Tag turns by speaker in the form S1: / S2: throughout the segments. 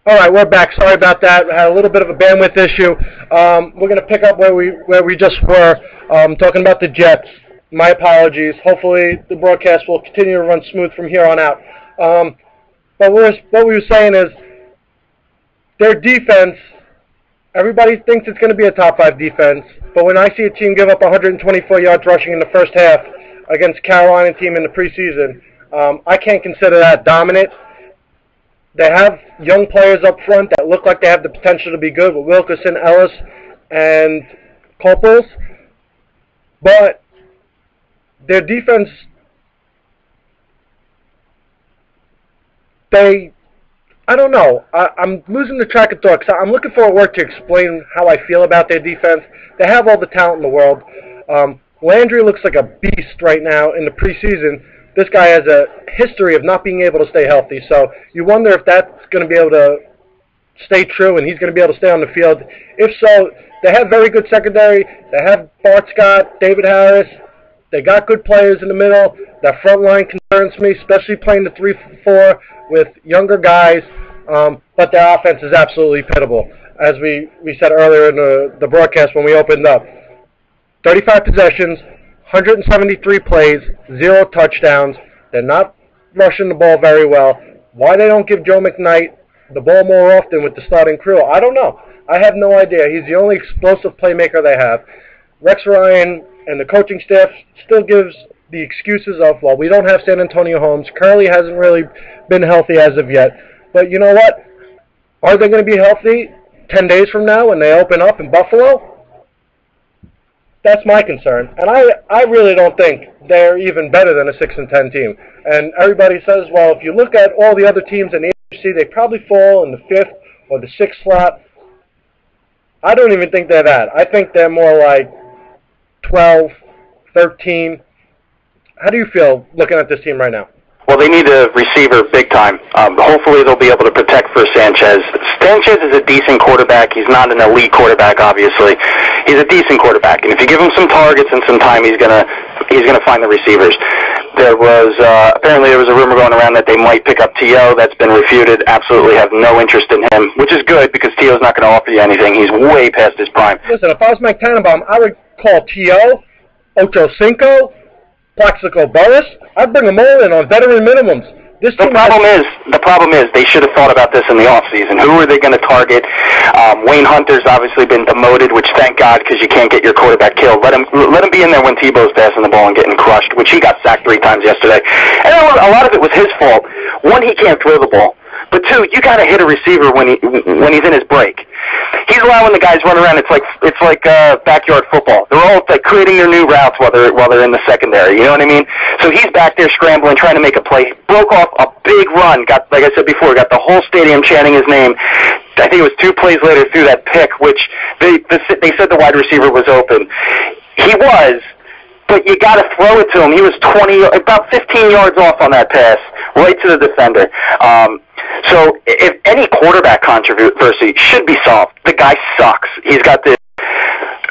S1: All right, we're back. Sorry about that. We had a little bit of a bandwidth issue. We're going to pick up where we just were, talking about the Jets. My apologies. Hopefully the broadcast will continue to run smooth from here on out. But what we were saying is their defense, everybody thinks it's going to be a top 5 defense, but when I see a team give up 124 yards rushing in the first half against a Carolina team in the preseason, I can't consider that dominant. They have young players up front that look like they have the potential to be good with Wilkerson, Ellis, and Corporals. But their defense, I don't know. I'm losing the track of thought because I'm looking for a word to explain how I feel about their defense. They have all the talent in the world. Landry looks like a beast right now in the preseason. This guy has a history of not being able to stay healthy, so you wonder if that's going to be able to stay true and he's going to be able to stay on the field. If so, they have very good secondary. They have Bart Scott, David Harris. They got good players in the middle. That front line concerns me, especially playing the 3-4 with younger guys, but their offense is absolutely pitiable. As we said earlier in the broadcast when we opened up, 35 possessions, 173 plays, 0 touchdowns. They're not rushing the ball very well. Why they don't give Joe McKnight the ball more often with the starting crew, I don't know. I have no idea. He's the only explosive playmaker they have. Rex Ryan and the coaching staff still gives the excuses of, well, we don't have San Antonio Holmes. Curley hasn't really been healthy as of yet. But you know what? Are they going to be healthy 10 days from now when they open up in Buffalo? That's my concern. And I really don't think they're even better than a 6-10 team. And everybody says, well, if you look at all the other teams in the AFC, they probably fall in the 5th or the 6th slot. I don't even think they're that. I think they're more like 12, 13. How do you feel looking at this team right now?
S2: Well, they need a receiver big time. Hopefully they'll be able to protect for Sanchez. Sanchez is a decent quarterback. He's not an elite quarterback, obviously. He's a decent quarterback, and if you give him some targets and some time, he's gonna find the receivers. Apparently there was a rumor going around that they might pick up T.O. That's been refuted. Absolutely have no interest in him, which is good because T.O.'s not going to offer you anything. He's way past his prime.
S1: Listen, if I was Mike Tannenbaum, I would call T.O., Ocho Cinco, Plaxico Burris. I'd bring them all in on veteran minimums.
S2: The problem is they should have thought about this in the offseason. Who are they going to target? Wayne Hunter's obviously been demoted, which thank God because you can't get your quarterback killed. Let him be in there when Tebow's passing the ball and getting crushed, which he got sacked 3 times yesterday. And a lot of it was his fault. One, he can't throw the ball. But 2, you got to hit a receiver when he's in his break. He's allowing the guys run around. It's like backyard football. They're all like creating their new routes while they're in the secondary. You know what I mean? So he's back there scrambling, trying to make a play. Broke off a big run. Got, like I said before, got the whole stadium chanting his name. I think it was 2 plays later through that pick, which they said the wide receiver was open. He was. But you got to throw it to him. He was about 15 yards off on that pass, right to the defender. So if any quarterback controversy should be solved, the guy sucks. He's got this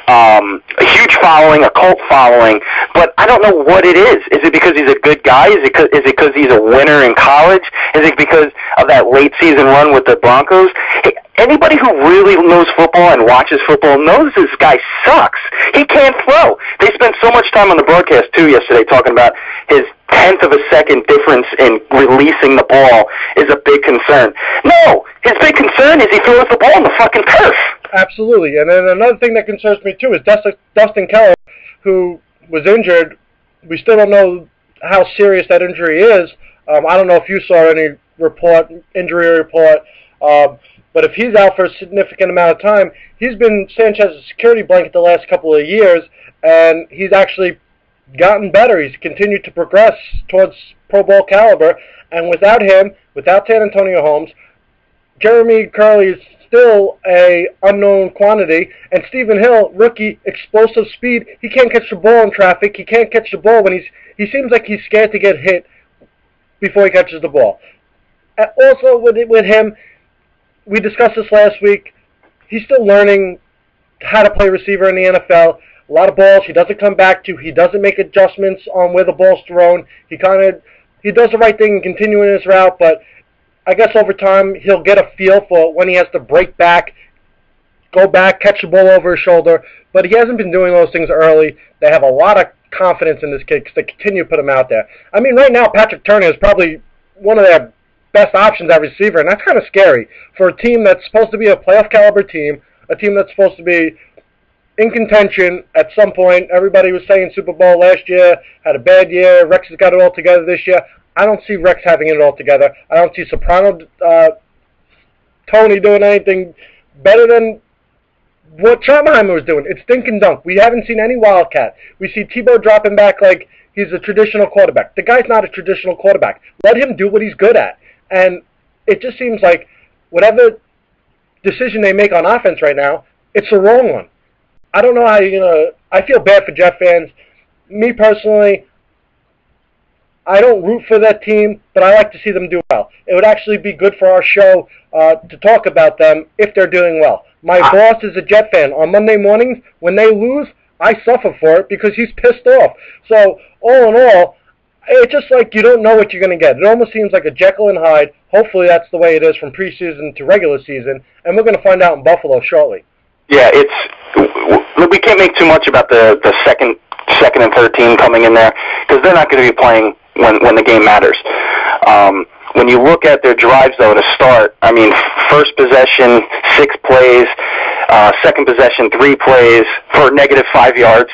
S2: a huge following, a cult following, but I don't know what it is. Is it because he's a good guy? Is it because he's a winner in college? Is it because of that late season run with the Broncos? Hey, anybody who really knows football and watches football knows this guy sucks. He can't throw. They spent so much time on the broadcast, too, yesterday talking about his 1/10 of a second difference in releasing the ball is a big concern. No, his big concern is he throws the ball on the fucking turf.
S1: Absolutely. And then another thing that concerns me, too, is Dustin Keller, who was injured. We still don't know how serious that injury is. I don't know if you saw any injury report, but if he's out for a significant amount of time, he's been Sanchez's security blanket the last couple of years, and he's actually gotten better. He's continued to progress towards Pro Bowl caliber, and without him, without San Antonio Holmes, Jeremy Curley is still a unknown quantity, and Stephen Hill, rookie, explosive speed. He can't catch the ball in traffic. He can't catch the ball when he seems like he's scared to get hit before he catches the ball. And also with him, we discussed this last week, he's still learning how to play receiver in the NFL. A lot of balls he doesn't come back to. He doesn't make adjustments on where the ball's thrown. He does the right thing and continuing his route, but I guess over time he'll get a feel for when he has to break back, go back, catch the ball over his shoulder. But he hasn't been doing those things early. They have a lot of confidence in this kid because they continue to put him out there. I mean, right now Patrick Turner is probably one of their best options at receiver, and that's kind of scary for a team that's supposed to be a playoff caliber team, a team that's supposed to be in contention at some point. Everybody was saying Super Bowl last year, had a bad year. Rex has got it all together this year. I don't see Rex having it all together. I don't see Soprano Tony doing anything better than what Schottenheimer was doing. It's dink and dunk. We haven't seen any Wildcat. We see Tebow dropping back like he's a traditional quarterback. The guy's not a traditional quarterback. Let him do what he's good at. And it just seems like whatever decision they make on offense right now, it's the wrong one. I don't know how you're going to... I feel bad for Jet fans. Me personally, I don't root for that team, but I like to see them do well. It would actually be good for our show to talk about them if they're doing well. My boss is a Jet fan. On Monday mornings, when they lose, I suffer for it because he's pissed off. So, all in all, it's just like you don't know what you're going to get. It almost seems like a Jekyll and Hyde. Hopefully that's the way it is from preseason to regular season, and we're going to find out in Buffalo shortly. Yeah,
S2: we can't make too much about the second and third team coming in there because they're not going to be playing when the game matters. When you look at their drives, though, to start, I mean, first possession, 6 plays, second possession, 3 plays for -5 yards.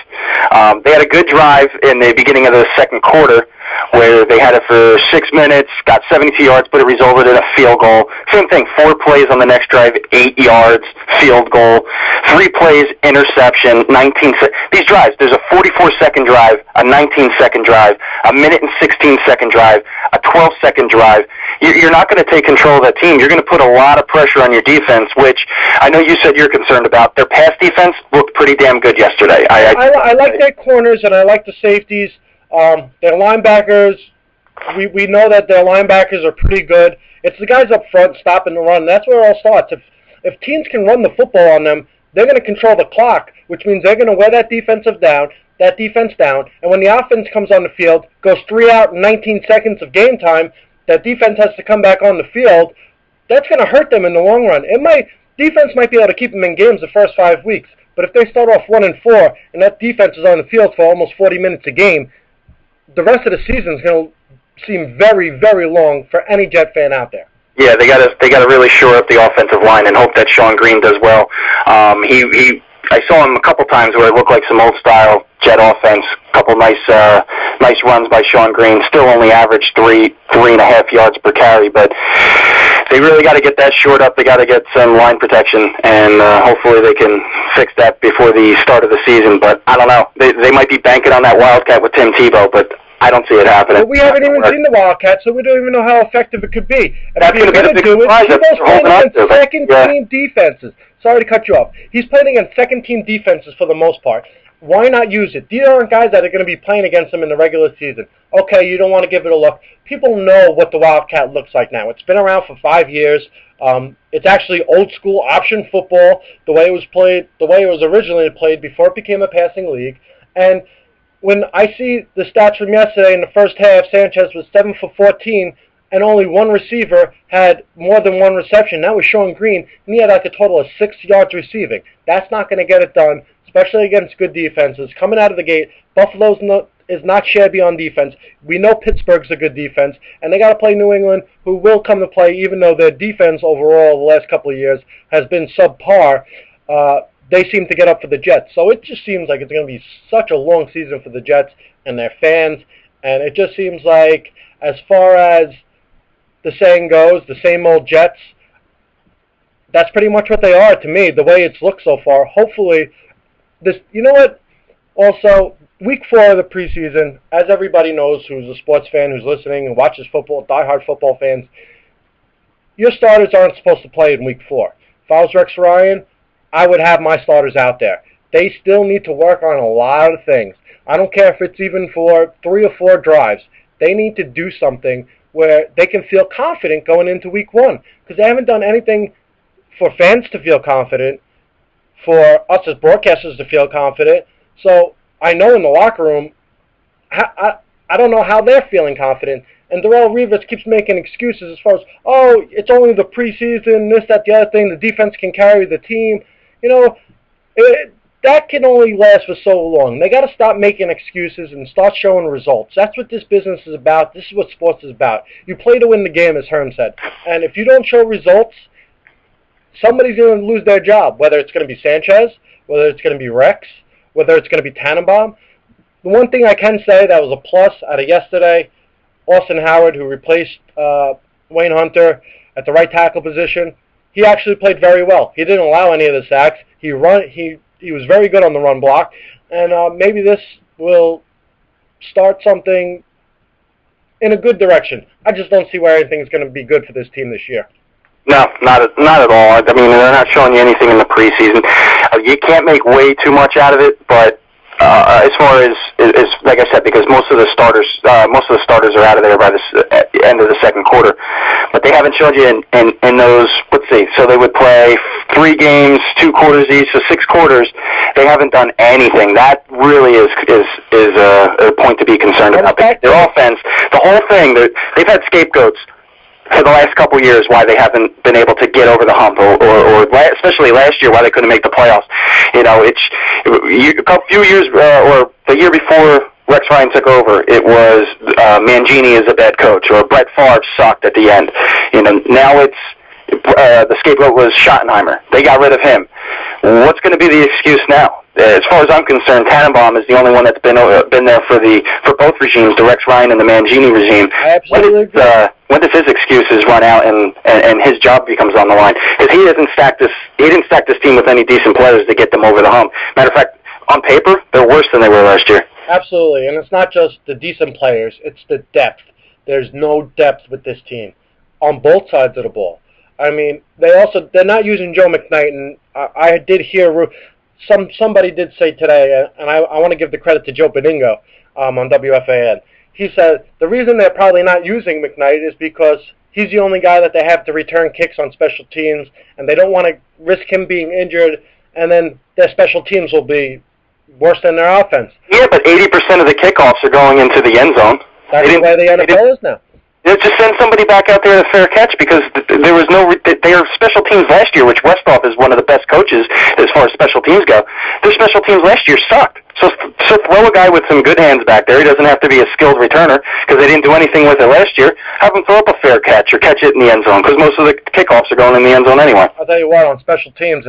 S2: They had a good drive in the beginning of the second quarter where they had it for 6 minutes, got 72 yards, but it resulted in a field goal. Same thing, 4 plays on the next drive, 8 yards, field goal. 3 plays, interception, 19 These drives, there's a 44-second drive, a 19-second drive, a 1:16-second drive, a 12-second drive. You're not going to take control of that team. You're going to put a lot of pressure on your defense, which I know you said you're concerned about. Their pass defense looked pretty damn good yesterday.
S1: I like their corners, and I like the safeties. Their linebackers, we know that their linebackers are pretty good. It's the guys up front stopping the run. That's where it all starts. If teams can run the football on them, they're going to control the clock, which means they're going to wear that defense down, and when the offense comes on the field, goes 3 out in 19 seconds of game time, that defense has to come back on the field. That's going to hurt them in the long run. Defense might be able to keep them in games the first 5 weeks, but if they start off 1-4 and that defense is on the field for almost 40 minutes a game, the rest of the season is going to seem very, very long for any Jet fan out there.
S2: Yeah, they got to really shore up the offensive line and hope that Sean Green does well. I saw him a couple times where it looked like some old-style Jet offense. A couple nice runs by Sean Green. Still only averaged 3.5 yards per carry, but they really got to get that shored up. They got to get some line protection, and hopefully they can fix that before the start of the season. But I don't know. They might be banking on that Wildcat with Tim Tebow, but I don't see it happening.
S1: But we haven't even seen the Wildcat, so we don't even know how effective it could be. And
S2: that's going to be a big surprise.
S1: Tebow's playing against second-team defenses. Sorry to cut you off. He's playing against second-team defenses for the most part. Why not use it? These aren't guys that are going to be playing against them in the regular season. Okay, you don't want to give it a look. People know what the Wildcat looks like now. It's been around for 5 years. It's actually old-school option football, the way it was played, the way it was originally played before it became a passing league. And when I see the stats from yesterday in the first half, Sanchez was 7 for 14, and only one receiver had more than one reception. That was Sean Green, and he had like a total of 6 yards receiving. That's not going to get it done, especially against good defenses. Coming out of the gate, Buffalo's is not shabby on defense. We know Pittsburgh's a good defense, and they got to play New England, who will come to play, even though their defense overall the last couple of years has been subpar. They seem to get up for the Jets. So it just seems like it's going to be such a long season for the Jets and their fans, and it just seems like, as far as the saying goes, the same old Jets, that's pretty much what they are to me, the way it's looked so far. Hopefully, you know what? Also, week 4 of the preseason, as everybody knows who's a sports fan, who's listening and watches football, diehard football fans, your starters aren't supposed to play in week 4. If I was Rex Ryan, I would have my starters out there. They still need to work on a lot of things. I don't care if it's even for 3 or 4 drives. They need to do something where they can feel confident going into week 1, because they haven't done anything for fans to feel confident, for us as broadcasters to feel confident. So I know in the locker room, I don't know how they're feeling confident. And Darrelle Revis keeps making excuses as far as, oh, it's only the preseason, this, that, the other thing, the defense can carry the team. You know, that can only last for so long. They got to stop making excuses and start showing results. That's what this business is about. This is what sports is about. You play to win the game, as Herm said. And if you don't show results, somebody's going to lose their job, whether it's going to be Sanchez, whether it's going to be Rex, whether it's going to be Tannenbaum. The one thing I can say that was a plus out of yesterday, Austin Howard, who replaced Wayne Hunter at the right tackle position, he actually played very well. He didn't allow any of the sacks. He was very good on the run block, and maybe this will start something in a good direction. I just don't see where anything's going to be good for this team this year.
S2: No, not at all. I mean, they're not showing you anything in the preseason. You can't make way too much out of it, but as far as like I said, because most of the starters are out of there by the end of the second quarter. But they haven't showed you in those. Let's see. So they would play 3 games, 2 quarters each, so 6 quarters. They haven't done anything. That really is a point to be concerned about. Their offense, the whole thing. They've had scapegoats for the last couple years why they haven't been able to get over the hump, or especially last year why they couldn't make the playoffs. You know, a few years or the year before Rex Ryan took over, it was Mangini is a bad coach, or Brett Favre sucked at the end. You know, now it's the scapegoat was Schottenheimer. They got rid of him. What's going to be the excuse now? As far as I'm concerned, Tannenbaum is the only one that's been there for both regimes, the Rex Ryan and the Mangini regime.
S1: I absolutely agree.
S2: When does his excuses run out and his job becomes on the line? Because he didn't stack this team with any decent players to get them over the hump. Matter of fact, on paper, they're worse than they were last year.
S1: Absolutely, and it's not just the decent players; it's the depth. There's no depth with this team on both sides of the ball. I mean, they're not using Joe McKnight, and I did hear somebody did say today, and I want to give the credit to Joe Beningo on WFAN. He said the reason they're probably not using McKnight is because he's the only guy that they have to return kicks on special teams, and they don't want to risk him being injured, and then their special teams will be worse than their offense. Yeah,
S2: but 80% of the kickoffs are going into the end zone.
S1: That's the way the NFL is now.
S2: Just send somebody back out there to fair catch, because there was their special teams last year, which Westhoff is one of the best coaches as far as special teams go. Their special teams last year sucked. So throw a guy with some good hands back there. He doesn't have to be a skilled returner because they didn't do anything with it last year. Have him throw up a fair catch or catch it in the end zone, because most of the kickoffs are going in the end zone anyway.
S1: I'll tell you what, on special teams,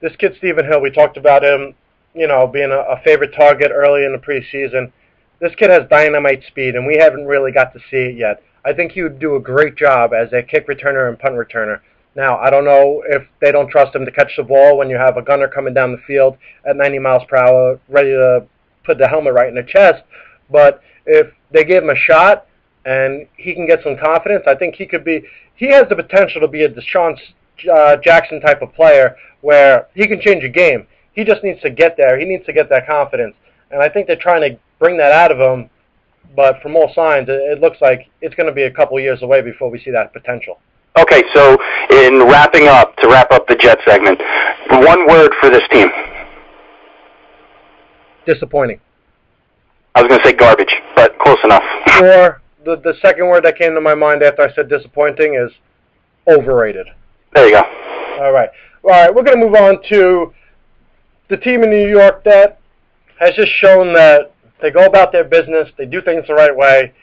S1: this kid Stephen Hill, we talked about him, you know, being a favorite target early in the preseason. This kid has dynamite speed, and we haven't really got to see it yet. I think he would do a great job as a kick returner and punt returner. Now, I don't know if they don't trust him to catch the ball when you have a gunner coming down the field at 90 miles per hour ready to put the helmet right in the chest, but if they give him a shot and he can get some confidence, I think he has the potential to be a Deshaun Jackson type of player where he can change a game. He just needs to get there. He needs to get that confidence, and I think they're trying to bring that out of him. But from all signs, it looks like it's going to be a couple years away before we see that potential.
S2: Okay, so in to wrap up the Jet segment, one word for this team.
S1: Disappointing.
S2: I was going to say garbage, but close enough.
S1: Or the second word that came to my mind after I said disappointing is overrated.
S2: There you go.
S1: All right, we're going to move on to the team in New York that has just shown that they go about their business. They do things the right way.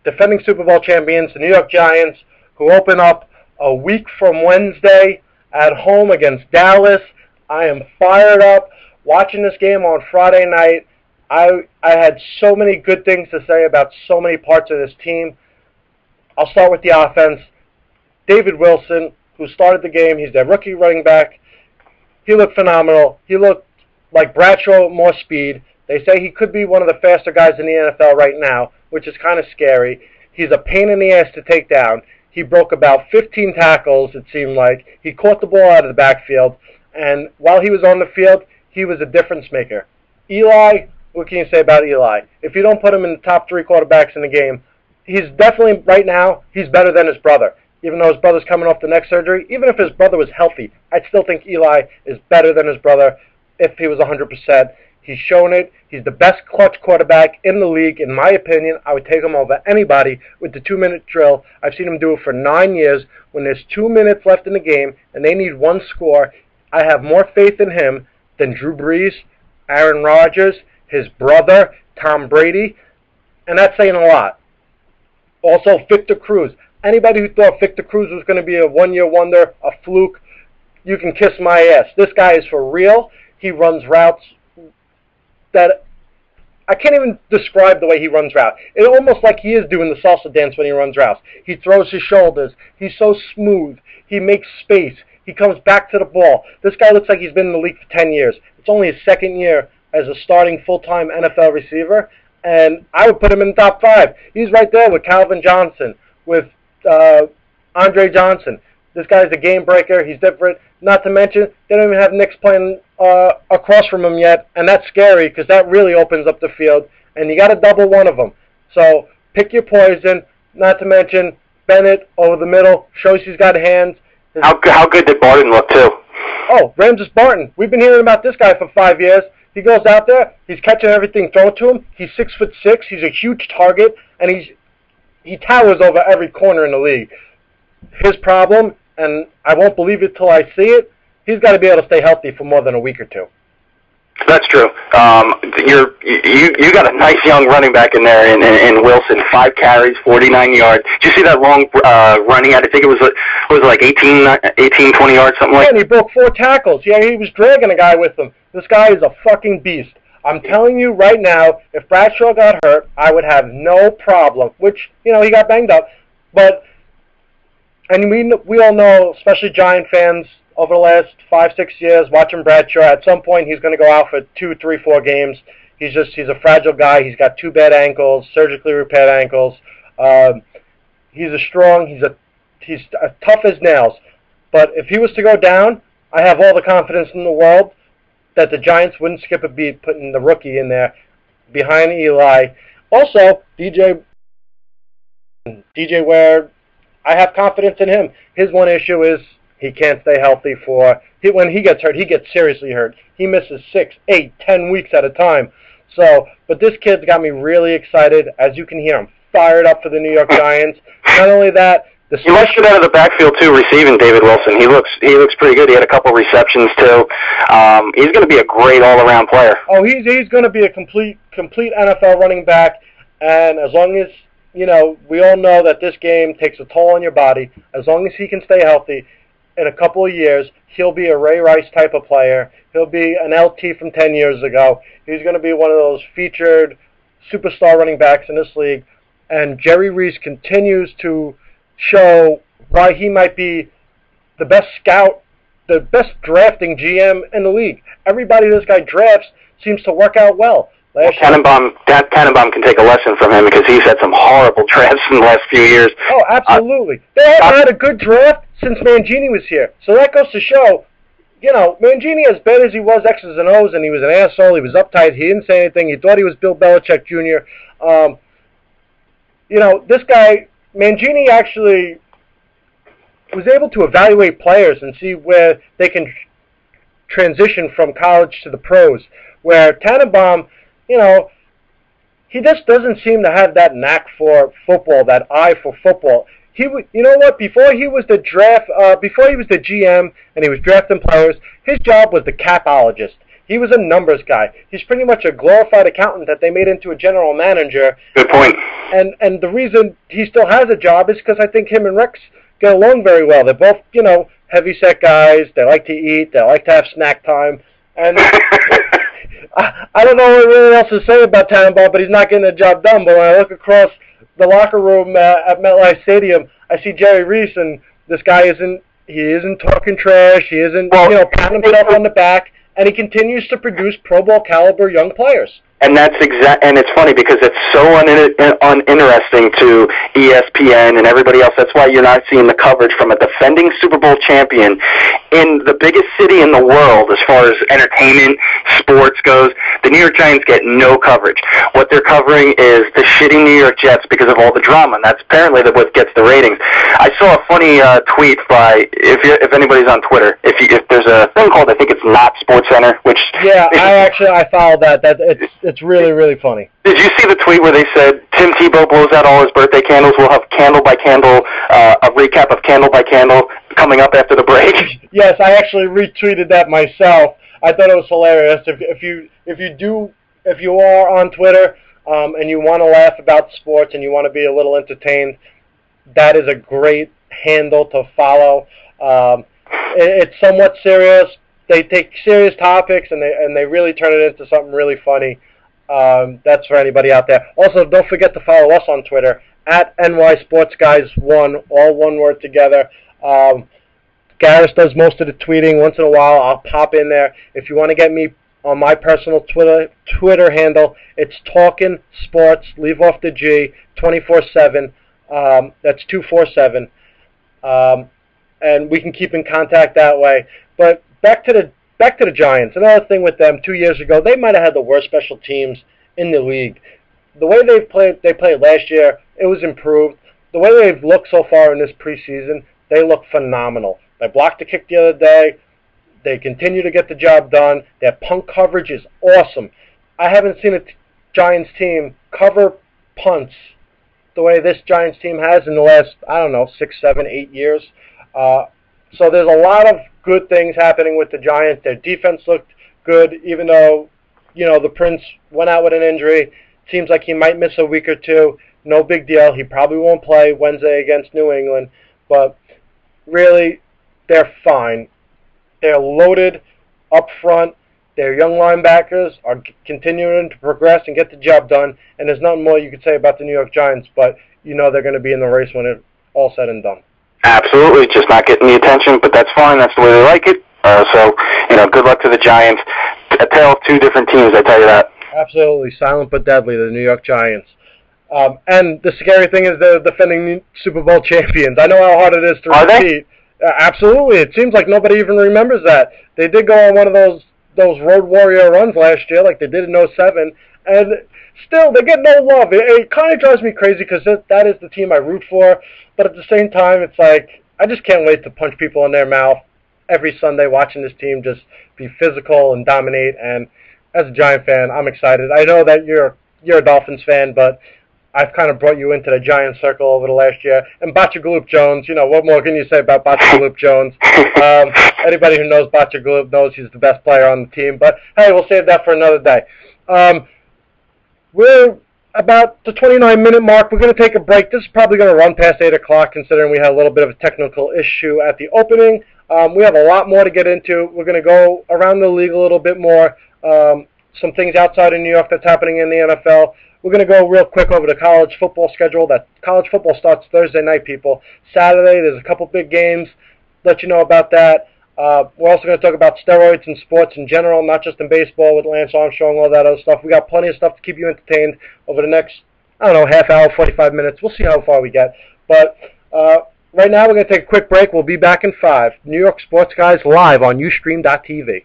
S1: Defending Super Bowl champions, the New York Giants, who open up a week from Wednesday at home against Dallas. I am fired up. Watching this game on Friday night, I had so many good things to say about so many parts of this team. I'll start with the offense. David Wilson, who started the game, he's their rookie running back. He looked phenomenal. He looked like Bradshaw with more speed. They say he could be one of the faster guys in the NFL right now, which is kind of scary. He's a pain in the ass to take down. He broke about 15 tackles, it seemed like. He caught the ball out of the backfield, and while he was on the field, he was a difference maker. Eli, what can you say about Eli? If you don't put him in the top 3 quarterbacks in the game, he's definitely, right now, he's better than his brother. Even though his brother's coming off the neck surgery, even if his brother was healthy, I'd still think Eli is better than his brother if he was 100%. He's shown it. He's the best clutch quarterback in the league, in my opinion. I would take him over anybody with the 2-minute drill. I've seen him do it for 9 years. When there's 2 minutes left in the game and they need one score, I have more faith in him than Drew Brees, Aaron Rodgers, his brother, Tom Brady, and that's saying a lot. Also, Victor Cruz. Anybody who thought Victor Cruz was going to be a one-year wonder, a fluke, you can kiss my ass. This guy is for real. He runs routes that I can't even describe the way he runs routes. It's almost like he is doing the salsa dance when he runs routes. He throws his shoulders. He's so smooth. He makes space. He comes back to the ball. This guy looks like he's been in the league for 10 years. It's only his second year as a starting full-time NFL receiver, and I would put him in the top 5. He's right there with Calvin Johnson, with Andre Johnson. This guy's a game breaker. He's different. Not to mention, they don't even have Knicks playing across from him yet, and that's scary because that really opens up the field, and you got to double one of them. So pick your poison. Not to mention, Bennett over the middle shows he's got hands.
S2: How good did Barton look, too?
S1: Oh, Ramses Barton. We've been hearing about this guy for 5 years. He goes out there. He's catching everything thrown to him. He's 6'6". He's a huge target, and he towers over every corner in the league. His problem, and I won't believe it till I see it, he's got to be able to stay healthy for more than a week or two.
S2: That's true. You got a nice young running back in there in Wilson. 5 carries, 49 yards. Did you see that long running? I think it was like 18, 20 yards, something like that?
S1: Yeah, and he broke 4 tackles. Yeah, he was dragging a guy with him. This guy is a fucking beast. I'm telling you right now, if Bradshaw got hurt, I would have no problem. Which, he got banged up. But, and we all know, especially Giant fans, over the last 5-6 years, watching Bradshaw, at some point he's going to go out for 2, 3, 4 games. He's a fragile guy. He's got 2 bad ankles, surgically repaired ankles. He's he's tough as nails. But if he was to go down, I have all the confidence in the world that the Giants wouldn't skip a beat putting the rookie in there behind Eli. Also, DJ Ware, I have confidence in him. His one issue is he can't stay healthy when he gets hurt, he gets seriously hurt. He misses 6, 8, 10 weeks at a time. So, but this kid's got me really excited. As you can hear, I'm fired up for the New York Giants. Not only that,
S2: he rushed it out of the backfield too, receiving David Wilson. He looks pretty good. He had a couple receptions too. He's going to be a great all-around player.
S1: Oh, he's going to be a complete NFL running back. And as long as we all know that this game takes a toll on your body. As long as he can stay healthy, in a couple of years, he'll be a Ray Rice type of player. He'll be an LT from 10 years ago. He's going to be one of those featured superstar running backs in this league. And Jerry Reese continues to show why he might be the best scout, the best drafting GM in the league. Everybody this guy drafts seems to work out well.
S2: Tannenbaum can take a lesson from him because he's had some horrible drafts in the last few years.
S1: Oh, absolutely. They haven't had a good draft since Mangini was here. So that goes to show, Mangini, as bad as he was X's and O's, and he was an asshole, he was uptight, he didn't say anything, he thought he was Bill Belichick Jr. This guy, Mangini, actually was able to evaluate players and see where they can transition from college to the pros, where Tannenbaum, he just doesn't seem to have that knack for football, that eye for football. Before he was the GM and he was drafting players, his job was the capologist. He was a numbers guy. He's pretty much a glorified accountant that they made into a general manager.
S2: Good point.
S1: And the reason he still has a job is because I think him and Rex get along very well. They're both, heavy-set guys. They like to eat. They like to have snack time. And I don't know what really else to say about Tannenbaum, but he's not getting the job done. But when I look across the locker room at MetLife Stadium, I see Jerry Reese, and this guy isn't talking trash. He isn't, patting himself on the back, and he continues to produce Pro Bowl caliber young players.
S2: And and it's funny because it's so uninteresting to ESPN and everybody else. That's why you're not seeing the coverage from a defending Super Bowl champion in the biggest city in the world as far as entertainment, sports goes. The New York Giants get no coverage. What they're covering is the shitty New York Jets because of all the drama, and that's apparently what gets the ratings. I saw a funny tweet by, if anybody's on Twitter, if there's a thing called, I think it's Not Sports Center, which... Yeah,
S1: I follow that. It's really, really funny.
S2: Did you see the tweet where they said Tim Tebow blows out all his birthday candles? We'll have Candle by Candle, a recap of Candle by Candle coming up after the break?
S1: Yes, I actually retweeted that myself. I thought it was hilarious. If you are on Twitter and you want to laugh about sports and you want to be a little entertained, that is a great handle to follow. It's somewhat serious. They take serious topics and they really turn it into something really funny. That's for anybody out there. Also, don't forget to follow us on Twitter at NySportsGuys1, all one word together. Garris does most of the tweeting. Once in a while, I'll pop in there. If you want to get me on my personal Twitter handle, it's Talkin' Sports. Leave off the G. 24/7. That's 247. And we can keep in contact that way. But back to the Giants. Another thing with them, 2 years ago, they might have had the worst special teams in the league. The way they played last year, it was improved. The way they've looked so far in this preseason, they look phenomenal. They blocked a kick the other day. They continue to get the job done. Their punt coverage is awesome. I haven't seen a Giants team cover punts the way this Giants team has in the last, 6, 7, 8 years. So there's a lot of good things happening with the Giants. Their defense looked good, even though, the Prince went out with an injury. Seems like he might miss a week or two. No big deal. He probably won't play Wednesday against New England. But really, they're fine. They're loaded up front. Their young linebackers are continuing to progress and get the job done. And there's nothing more you could say about the New York Giants, but they're going to be in the race when it's all said and done.
S2: Absolutely. Just not getting the attention, but that's fine. That's the way they like it. So, good luck to the Giants. A tale of two different teams, I tell you that.
S1: Absolutely. Silent but deadly, the New York Giants. And the scary thing is they're defending Super Bowl champions. I know how hard it is to repeat. Absolutely. It seems like nobody even remembers that. They did go on one of those Road Warrior runs last year like they did in 07, and still they get no love. It kind of drives me crazy because that is the team I root for, but at the same time it's like I just can't wait to punch people in their mouth every Sunday watching this team just be physical and dominate. And as a Giant fan, I'm excited. I know that you're a Dolphins fan, but I've kind of brought you into the Giant circle over the last year. And Botchagaloop Jones, what more can you say about Botchagaloop Jones? Anybody who knows Botchagaloop knows he's the best player on the team. But, hey, we'll save that for another day. We're about the 29-minute mark. We're going to take a break. This is probably going to run past 8 o'clock considering we had a little bit of a technical issue at the opening. We have a lot more to get into. We're going to go around the league a little bit more. Some things outside of New York that's happening in the NFL. We're going to go real quick over the college football schedule. That college football starts Thursday night, people. Saturday, there's a couple big games. Let you know about that. We're also going to talk about steroids in sports in general, not just in baseball with Lance Armstrong, all that other stuff. We got plenty of stuff to keep you entertained over the next, half hour, 45 minutes. We'll see how far we get. But right now, we're going to take a quick break. We'll be back in 5. New York Sports Guys live on Ustream.tv.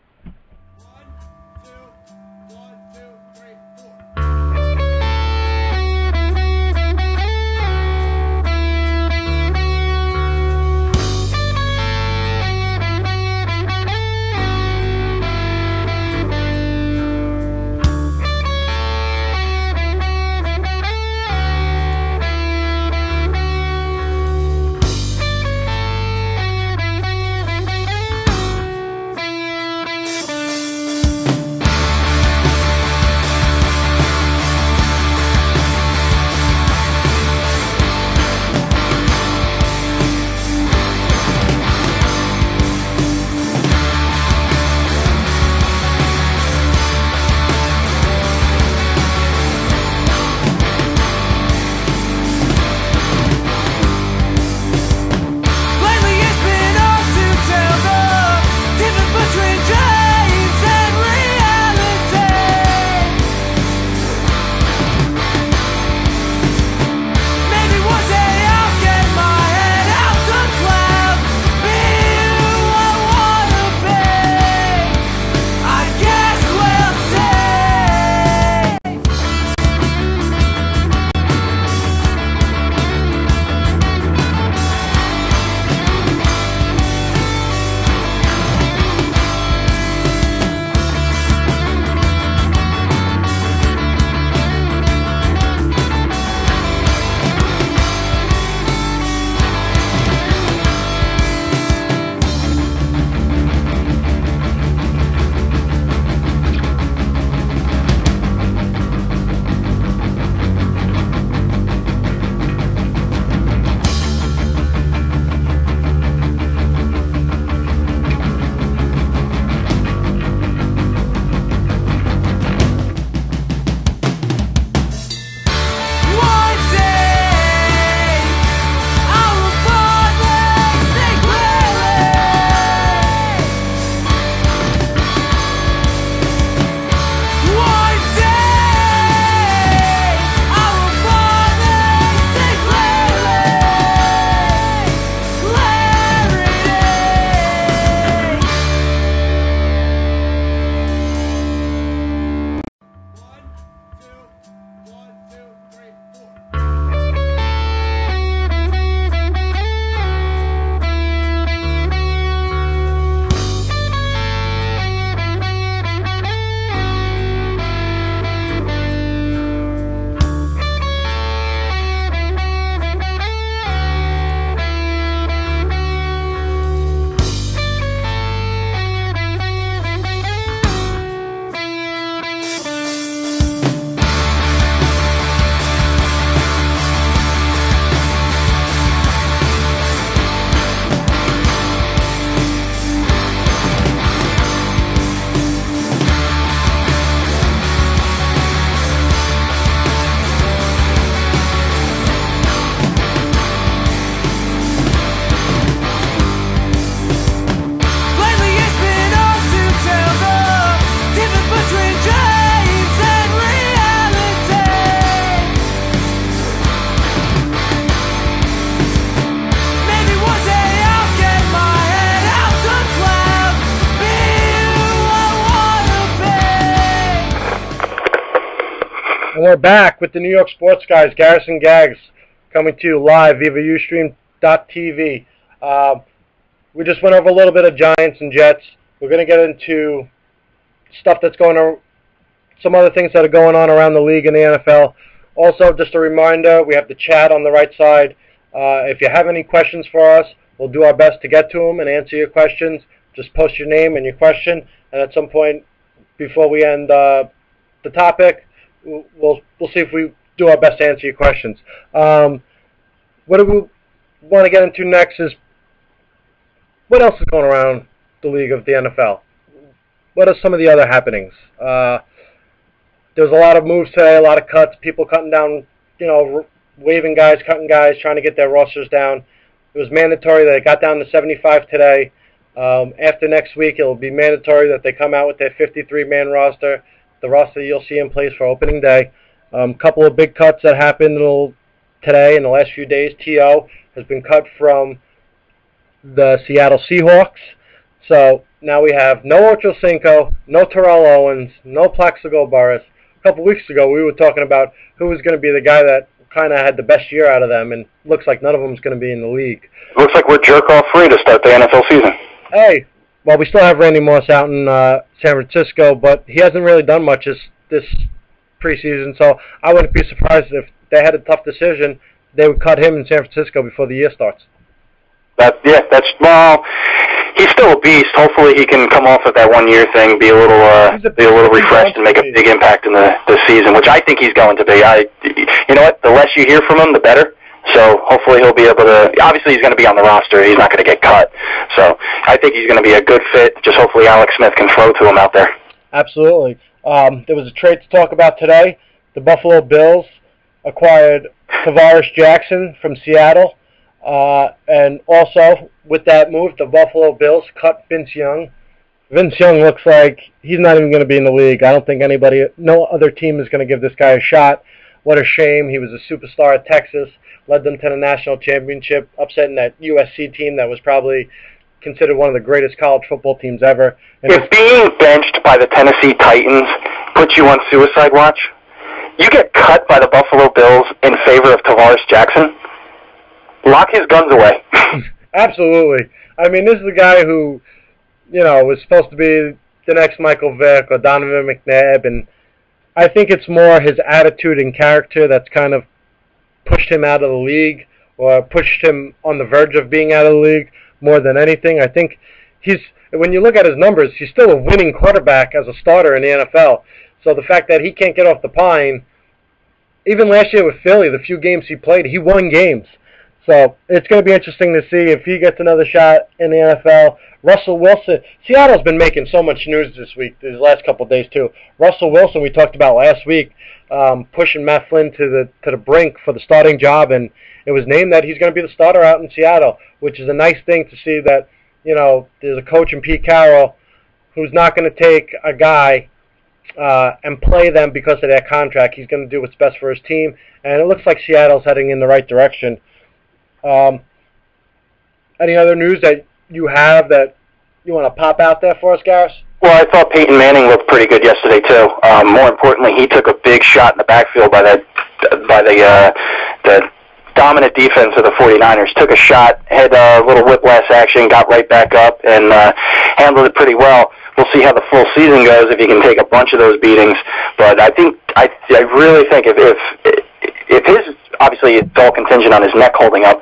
S1: we're back with the New York Sports Guys, Garrison Gags, coming to you live via Ustream.tv. We just went over a little bit of Giants and Jets. We're going to get into stuff that's going on, some other things that are going on around the league and the NFL. Also, just a reminder, we have the chat on the right side. If you have any questions for us, we'll do our best to get to them and answer your questions. Just post your name and your question, and at some point before we end the topic, we'll see if we do our best to answer your questions. What do we want to get into next is what else is going around the league of the NFL? What are some of the other happenings? There's a lot of moves today, a lot of cuts, people cutting down, waiving guys, cutting guys, trying to get their rosters down. It was mandatory that it got down to 75 today. After next week, it will be mandatory that they come out with their 53-man roster, the roster you'll see in place for opening day. A couple of big cuts that happened today in the last few days. T.O. has been cut from the Seattle Seahawks. So now we have no Ocho Cinco, no Terrell Owens, no Plaxico Burress. A couple weeks ago, we were talking about who was going to be the guy that kind of had the best year out of them, and looks like none of them is going to be in the league.
S2: Looks like we're jerk-off free to start the NFL season.
S1: Hey, well, we still have Randy Moss out in San Francisco, but he hasn't really done much this preseason, so I wouldn't be surprised if they had a tough decision, they would cut him in San Francisco before the year starts.
S2: He's still a beast. Hopefully he can come off of that 1 year thing, be a little refreshed and make a big impact in the season, which I think he's going to be. You know what? The less you hear from him, the better. So hopefully he'll be able to, obviously he's going to be on the roster. He's not going to get cut. So I think he's going to be a good fit. Just hopefully Alex Smith can throw to him out there.
S1: Absolutely. There was a trade to talk about today. The Buffalo Bills acquired Tavares Jackson from Seattle. And also, with that move, the Buffalo Bills cut Vince Young. Vince Young looks like he's not even going to be in the league. I don't think no other team is going to give this guy a shot. What a shame. He was a superstar at Texas, led them to the national championship, upsetting that USC team that was probably considered one of the greatest college football teams ever. And
S2: if being benched by the Tennessee Titans puts you on suicide watch, you get cut by the Buffalo Bills in favor of Tavares Jackson. Lock his guns away.
S1: Absolutely. I mean, this is the guy who, was supposed to be the next Michael Vick or Donovan McNabb, and I think it's more his attitude and character that's kind of pushed him out of the league or pushed him on the verge of being out of the league more than anything. I think when you look at his numbers, he's still a winning quarterback as a starter in the NFL. So the fact that he can't get off the pine, even last year with Philly, the few games he played, he won games. So it's going to be interesting to see if he gets another shot in the NFL. Russell Wilson, Seattle's been making so much news this week, these last couple of days too. Russell Wilson, we talked about last week, pushing Matt Flynn to the brink for the starting job, and it was named that he's going to be the starter out in Seattle, which is a nice thing to see that, there's a coach in Pete Carroll who's not going to take a guy and play them because of their contract. He's going to do what's best for his team, and it looks like Seattle's heading in the right direction. Any other news that you have that you want to pop out there for us, Garris?
S2: Well, I thought Peyton Manning looked pretty good yesterday too. More importantly, he took a big shot in the backfield by the dominant defense of the 49ers. Took a shot, had a little whiplash action, got right back up, and handled it pretty well. We'll see how the full season goes if he can take a bunch of those beatings. But I really think if his, obviously it's all contingent on his neck holding up,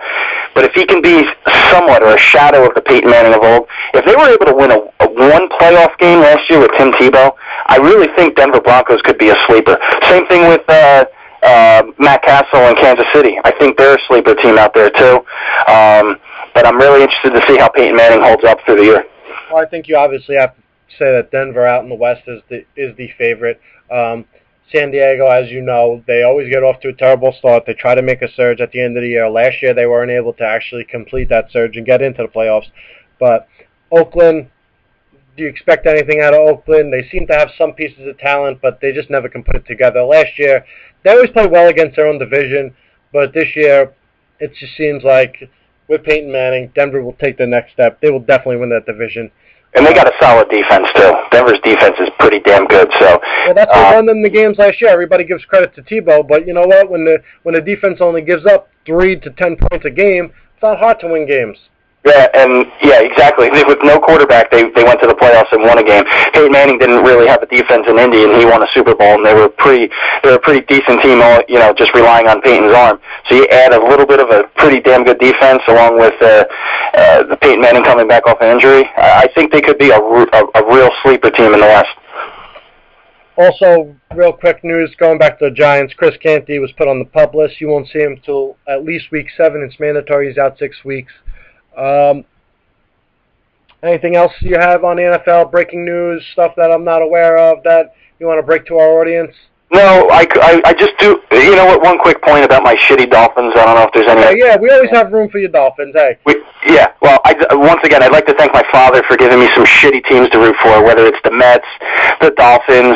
S2: but if he can be somewhat or a shadow of the Peyton Manning of old, if they were able to win a one playoff game last year with Tim Tebow, I really think Denver Broncos could be a sleeper. Same thing with Matt Castle in Kansas City. I think they're a sleeper team out there too. But I'm really interested to see how Peyton Manning holds up through the year.
S1: Well, I think you obviously have to say that Denver out in the West is the favorite. San Diego, as you know, they always get off to a terrible start. They try to make a surge at the end of the year. Last year, they weren't able to actually complete that surge and get into the playoffs. But Oakland, do you expect anything out of Oakland? They seem to have some pieces of talent, but they just never can put it together. Last year, they always play well against their own division, but this year, it just seems like with Peyton Manning, Denver will take the next step. They will definitely win that division.
S2: And they got a solid defense, too. Denver's defense is pretty damn good. So,
S1: well, that's what won them the games last year. Everybody gives credit to Tebow, but you know what? When the defense only gives up 3 to 10 points a game, it's not hard to win games.
S2: Yeah, exactly. With no quarterback, they went to the playoffs and won a game. Peyton Manning didn't really have a defense in Indy, and he won a Super Bowl, and they were a pretty decent team, just relying on Peyton's arm. So you add a little bit of a pretty damn good defense, along with the Peyton Manning coming back off an injury. I think they could be a real sleeper team in the West.
S1: Also, real quick news, going back to the Giants, Chris Canty was put on the PUP list. You won't see him till at least week 7. It's mandatory. He's out 6 weeks. Anything else you have on the NFL, breaking news, stuff that I'm not aware of that you want to break to our audience?
S2: No, I just do. You know what? One quick point about my shitty Dolphins. I don't know if there's any.
S1: Yeah, we always have room for your Dolphins. Hey.
S2: Well, once again, I'd like to thank my father for giving me some shitty teams to root for, whether it's the Mets, the Dolphins,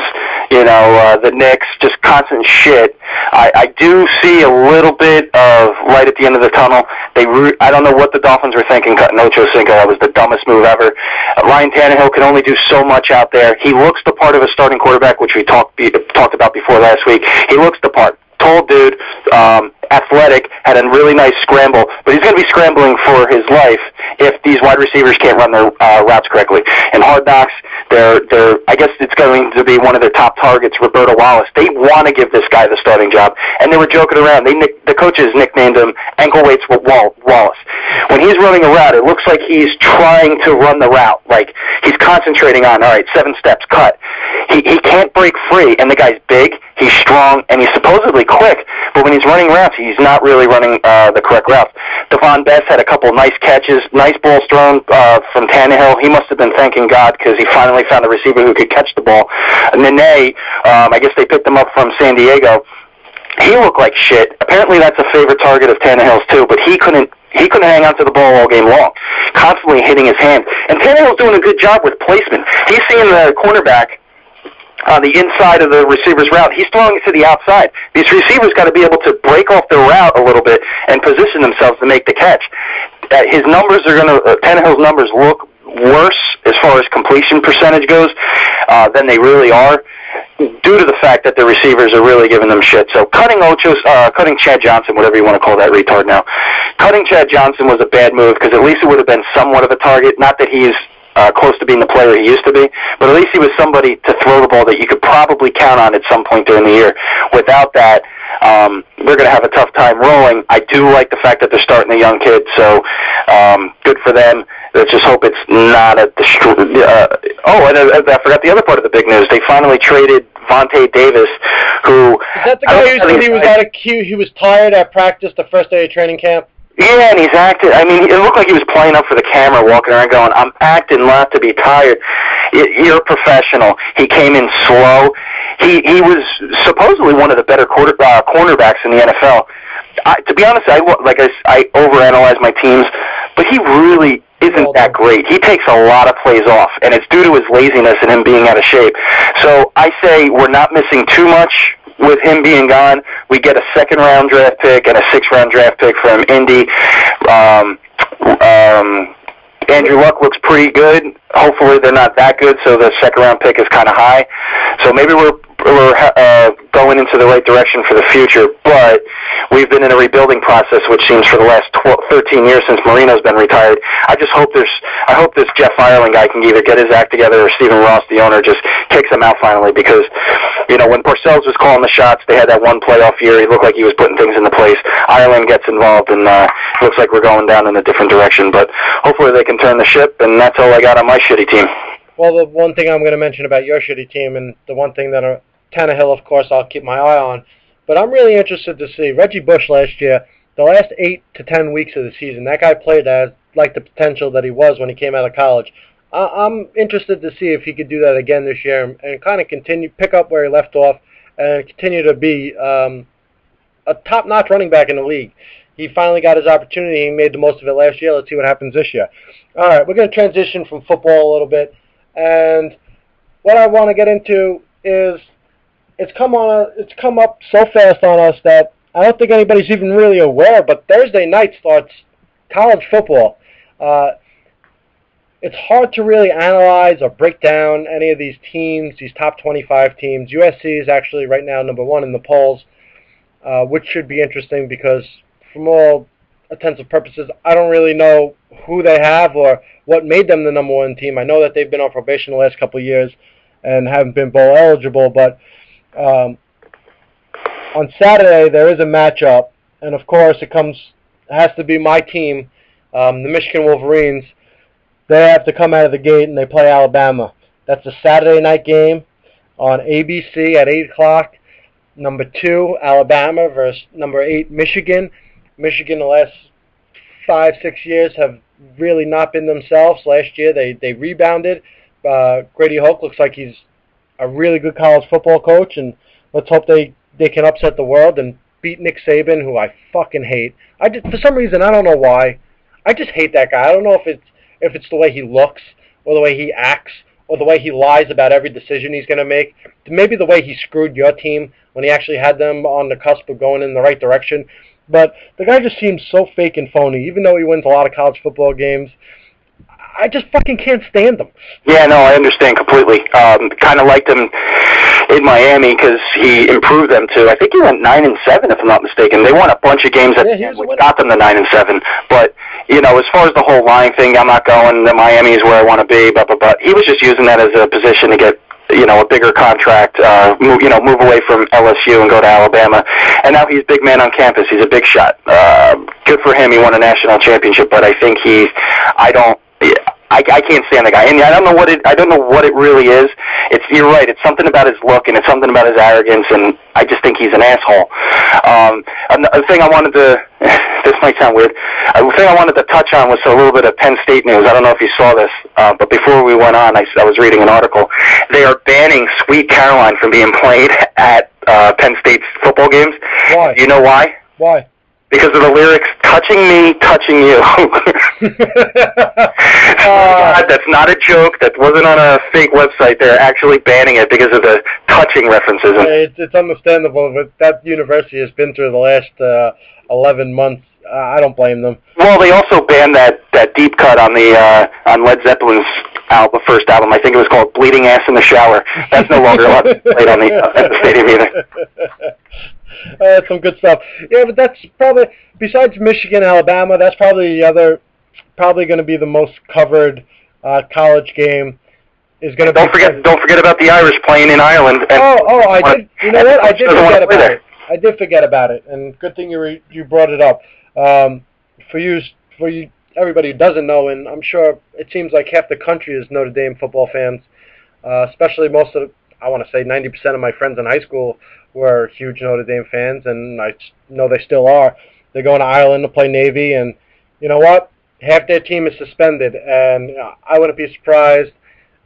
S2: the Knicks, just constant shit. I do see a little bit of light at the end of the tunnel. I don't know what the Dolphins were thinking cutting Ocho Cinco. That was the dumbest move ever. Ryan Tannehill can only do so much out there. He looks the part of a starting quarterback, which we talked about before last week. He looks the part. Tall dude, athletic, had a really nice scramble, but he's going to be scrambling for his life if these wide receivers can't run their routes correctly. In Hard Knocks, I guess it's going to be one of their top targets, Roberto Wallace. They want to give this guy the starting job, and they were joking around. The coaches nicknamed him Ankle Weights Wallace. When he's running a route, it looks like he's trying to run the route, like he's concentrating on, all right, 7 steps, cut. He can't break free, and the guy's big, he's strong, and he's supposedly quick, but when he's running routes, he's not really running the correct routes. Devon Best had a couple nice catches, nice balls thrown from Tannehill. He must have been thanking God because he finally found a receiver who could catch the ball. Nene, I guess they picked him up from San Diego. He looked like shit. Apparently that's a favorite target of Tannehill's too, but he couldn't hang on to the ball all game long, constantly hitting his hand. And Tannehill's doing a good job with placement. He's seeing the cornerback on the inside of the receiver's route. He's throwing it to the outside. These receivers got to be able to break off their route a little bit and position themselves to make the catch. Tannehill's numbers look worse as far as completion percentage goes than they really are, due to the fact that the receivers are really giving them shit. So cutting Chad Johnson, whatever you want to call that retard now, cutting Chad Johnson was a bad move because at least it would have been somewhat of a target. Not that he's close to being the player he used to be, but at least he was somebody to throw the ball that you could probably count on at some point during the year. Without that, they're going to have a tough time rolling. I do like the fact that they're starting a young kid, so good for them. Let's just hope it's not a and I forgot the other part of the big news. They finally traded Vontae Davis, who... Is
S1: that the guy who said he was tired at practice the first day of training camp?
S2: Yeah, and he's acting. I mean, it looked like he was playing up for the camera, walking around going, I'm acting not to be tired. You're a professional. He came in slow. He was supposedly one of the better cornerbacks in the NFL. To be honest, I overanalyze my teams, but he really isn't that great. He takes a lot of plays off, and it's due to his laziness and him being out of shape. So I say we're not missing too much with him being gone. We get a 2nd-round draft pick and a 6th-round draft pick from Indy. Andrew Luck looks pretty good. Hopefully they're not that good, so the 2nd-round pick is kind of high. So maybe we're going into the right direction for the future, but we've been in a rebuilding process, which seems for the last 13 years since Marino's been retired. I hope this Jeff Ireland guy can either get his act together or Stephen Ross, the owner, just kicks him out finally, because, when Parcells was calling the shots, they had that one playoff year. He looked like he was putting things into place. Ireland gets involved, and it looks like we're going down in a different direction, but hopefully they can turn the ship, and that's all I got on my shitty team.
S1: Well, the one thing I'm going to mention about your shitty team, and the one thing that Tannehill, of course, I'll keep my eye on, but I'm really interested to see Reggie Bush last year, the last 8 to 10 weeks of the season, that guy played as like the potential that he was when he came out of college. I'm interested to see if he could do that again this year and kind of pick up where he left off and continue to be a top-notch running back in the league. He finally got his opportunity. He made the most of it last year. Let's see what happens this year. All right, we're going to transition from football a little bit, and what I want to get into is it's come up so fast on us that I don't think anybody's even really aware, but Thursday night starts college football. it's hard to really analyze or break down any of these teams, these top 25 teams. USC is actually right now #1 in the polls, which should be interesting because from all intents and purposes, I don't really know who they have or what made them the #1 team. I know that they've been on probation the last couple of years and haven't been bowl eligible, but on Saturday there is a matchup, and of course it has to be my team, the Michigan Wolverines. They have to come out of the gate and they play Alabama. That's a Saturday night game on ABC at 8 o'clock. #2, Alabama versus #8, Michigan. Michigan the last 5-6 years have really not been themselves. Last year they rebounded. Grady Hoke looks like he's a really good college football coach, and let's hope they can upset the world and beat Nick Saban, who I fucking hate. For some reason, I don't know why, I just hate that guy. I don't know if it's the way he looks or the way he acts or the way he lies about every decision he's going to make. Maybe the way he screwed your team when he actually had them on the cusp of going in the right direction. But the guy just seems so fake and phony, even though he wins a lot of college football games. I just fucking can't stand him.
S2: Yeah, no, I understand completely. Kind of liked him in Miami because he improved them to, I think he went 9-7 if I'm not mistaken. They won a bunch of games that got them to 9-7. But, you know, as far as the whole lying thing, I'm not going to Miami is where I want to be, but he was just using that as a position to get, you know, a bigger contract, move away from LSU and go to Alabama. And now he's big man on campus. He's a big shot. Good for him. He won a national championship, but I think I can't stand the guy, and I don't know what it really is. You're right. It's something about his look, and it's something about his arrogance, and I just think he's an asshole. A thing I wanted to, this might sound weird, a thing I wanted to touch on was a little bit of Penn State news. I don't know if you saw this, but before we went on, I was reading an article. They are banning Sweet Caroline from being played at Penn State's football games.
S1: Why?
S2: Do you know why?
S1: Why? Because
S2: of the lyrics, touching me, touching you. That's not a joke. That wasn't on a fake website. They're actually banning it because of the touching references.
S1: It's understandable, but that university has been through the last 11 months. I don't blame them.
S2: Well, they also banned that deep cut on on Led Zeppelin's first album. I think it was called "Bleeding Ass in the Shower." That's no longer allowed to be played at the stadium either.
S1: That's some good stuff. Yeah, but that's probably, besides Michigan, Alabama, that's probably going to be the most covered college game.
S2: Don't forget about the Irish playing in Ireland.
S1: I did. You know what? I did forget about it. I did forget about it, and good thing you brought it up. For you, everybody who doesn't know, and I'm sure it seems like half the country is Notre Dame football fans, especially I want to say 90% of my friends in high school were huge Notre Dame fans, and I know they still are. They're going to Ireland to play Navy, and you know what? Half their team is suspended, and I wouldn't be surprised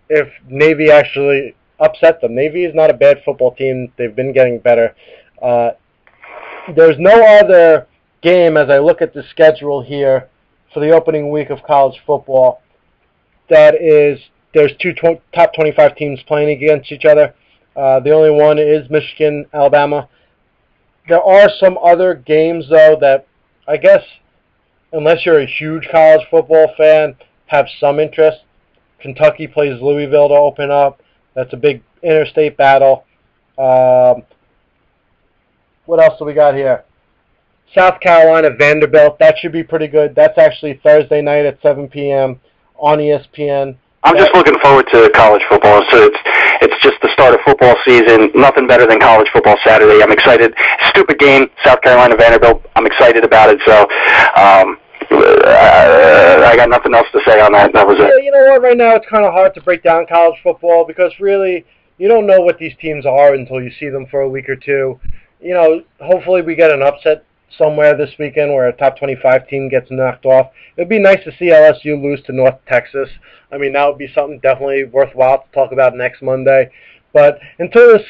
S1: if Navy actually upset them. Navy is not a bad football team. They've been getting better. There's no other game, as I look at the schedule here, for the opening week of college football, there's two top 25 teams playing against each other. The only one is Michigan, Alabama. There are some other games, though, that I guess, unless you're a huge college football fan, have some interest. Kentucky plays Louisville to open up. That's a big interstate battle. What else do we got here? South Carolina, Vanderbilt. That should be pretty good. That's actually Thursday night at 7 p.m. on ESPN.
S2: I'm just looking forward to college football. So it's just the start of football season. Nothing better than college football Saturday. I'm excited. Stupid game, South Carolina, Vanderbilt. I'm excited about it. So I got nothing else to say on that. That was it.
S1: Yeah, you know what? Right now it's kind of hard to break down college football because really you don't know what these teams are until you see them for a week or two. You know, hopefully we get an upset somewhere this weekend where a top 25 team gets knocked off. It would be nice to see LSU lose to North Texas. I mean, that would be something definitely worthwhile to talk about next Monday. But until this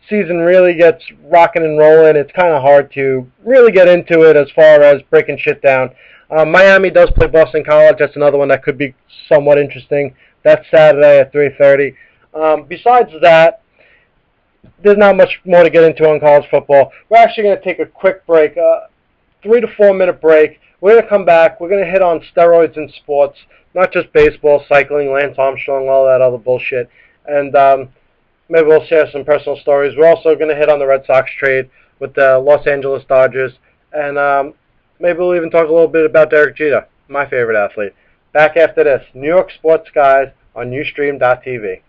S1: season really gets rocking and rolling, it's kind of hard to really get into it as far as breaking shit down. Miami does play Boston College. That's another one that could be somewhat interesting. That's Saturday at 3:30. Besides that, there's not much more to get into on college football. We're actually going to take a quick break, 3 to 4 minute break. We're going to come back. We're going to hit on steroids in sports, not just baseball, cycling, Lance Armstrong, all that other bullshit. And maybe we'll share some personal stories. We're also going to hit on the Red Sox trade with the Los Angeles Dodgers. And maybe we'll even talk a little bit about Derek Jeter, my favorite athlete. Back after this, New York Sports Guys on Ustream.tv.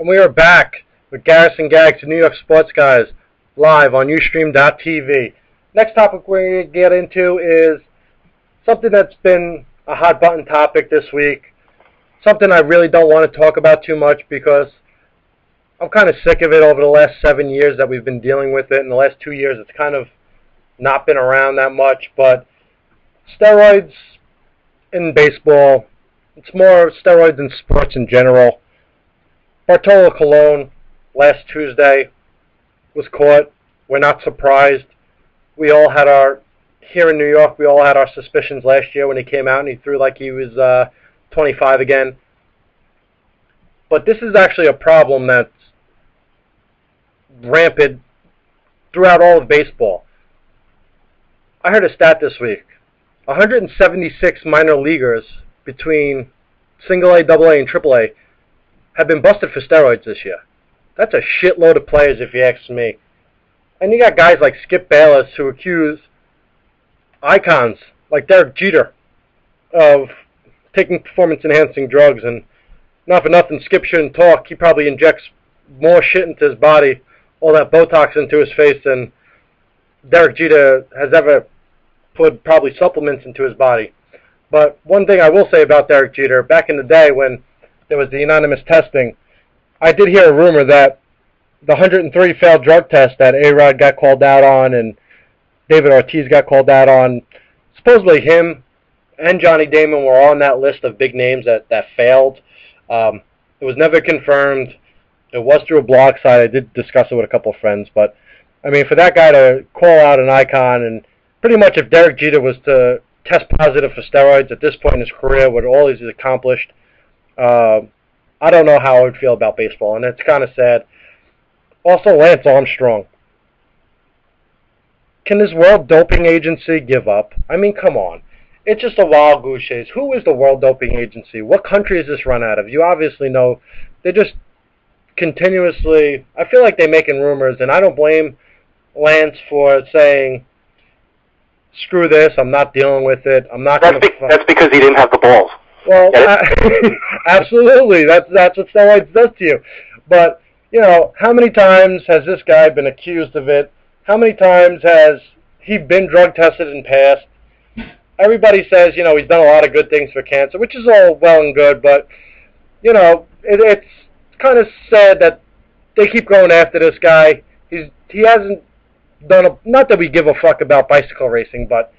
S1: And we are back with Garrison Gags and New York Sports Guys live on Ustream.tv. Next topic we're going to get into is something that's been a hot button topic this week. Something I really don't want to talk about too much because I'm kind of sick of it over the last 7 years that we've been dealing with it. In the last 2 years it's kind of not been around that much, but steroids in baseball, it's more steroids in sports in general. Bartolo Colon last Tuesday was caught. We're not surprised. We all had here in New York, we all had our suspicions last year when he came out and he threw like he was 25 again. But this is actually a problem that's rampant throughout all of baseball. I heard a stat this week. 176 minor leaguers between single A, double A, and triple A, have been busted for steroids this year. That's a shitload of players, if you ask me. And you got guys like Skip Bayless who accuse icons like Derek Jeter of taking performance-enhancing drugs. And not for nothing, Skip shouldn't talk. He probably injects more shit into his body, all that Botox into his face, than Derek Jeter has ever put probably supplements into his body. But one thing I will say about Derek Jeter, back in the day when there was the anonymous testing, I did hear a rumor that the 103 failed drug test that A-Rod got called out on and David Ortiz got called out on, supposedly him and Johnny Damon were on that list of big names that failed. It was never confirmed. It was through a blog site. I did discuss it with a couple of friends. But, I mean, for that guy to call out an icon, and pretty much if Derek Jeter was to test positive for steroids at this point in his career, with all he's accomplished, I don't know how I would feel about baseball, and it's kind of sad. Also, Lance Armstrong. Can this World Doping Agency give up? I mean, come on. It's just a wild goose chase. Who is the World Doping Agency? What country is this run out of? You obviously know. They just continuously, I feel like they're making rumors, and I don't blame Lance for saying, screw this, I'm not dealing with it, I'm not going to...
S2: That's because he didn't have the balls.
S1: Well, absolutely, that's what steroids does to you. But, you know, how many times has this guy been accused of it? How many times has he been drug tested in the past? Everybody says, you know, he's done a lot of good things for cancer, which is all well and good, but, you know, it's kind of sad that they keep going after this guy. He hasn't done not that we give a fuck about bicycle racing, but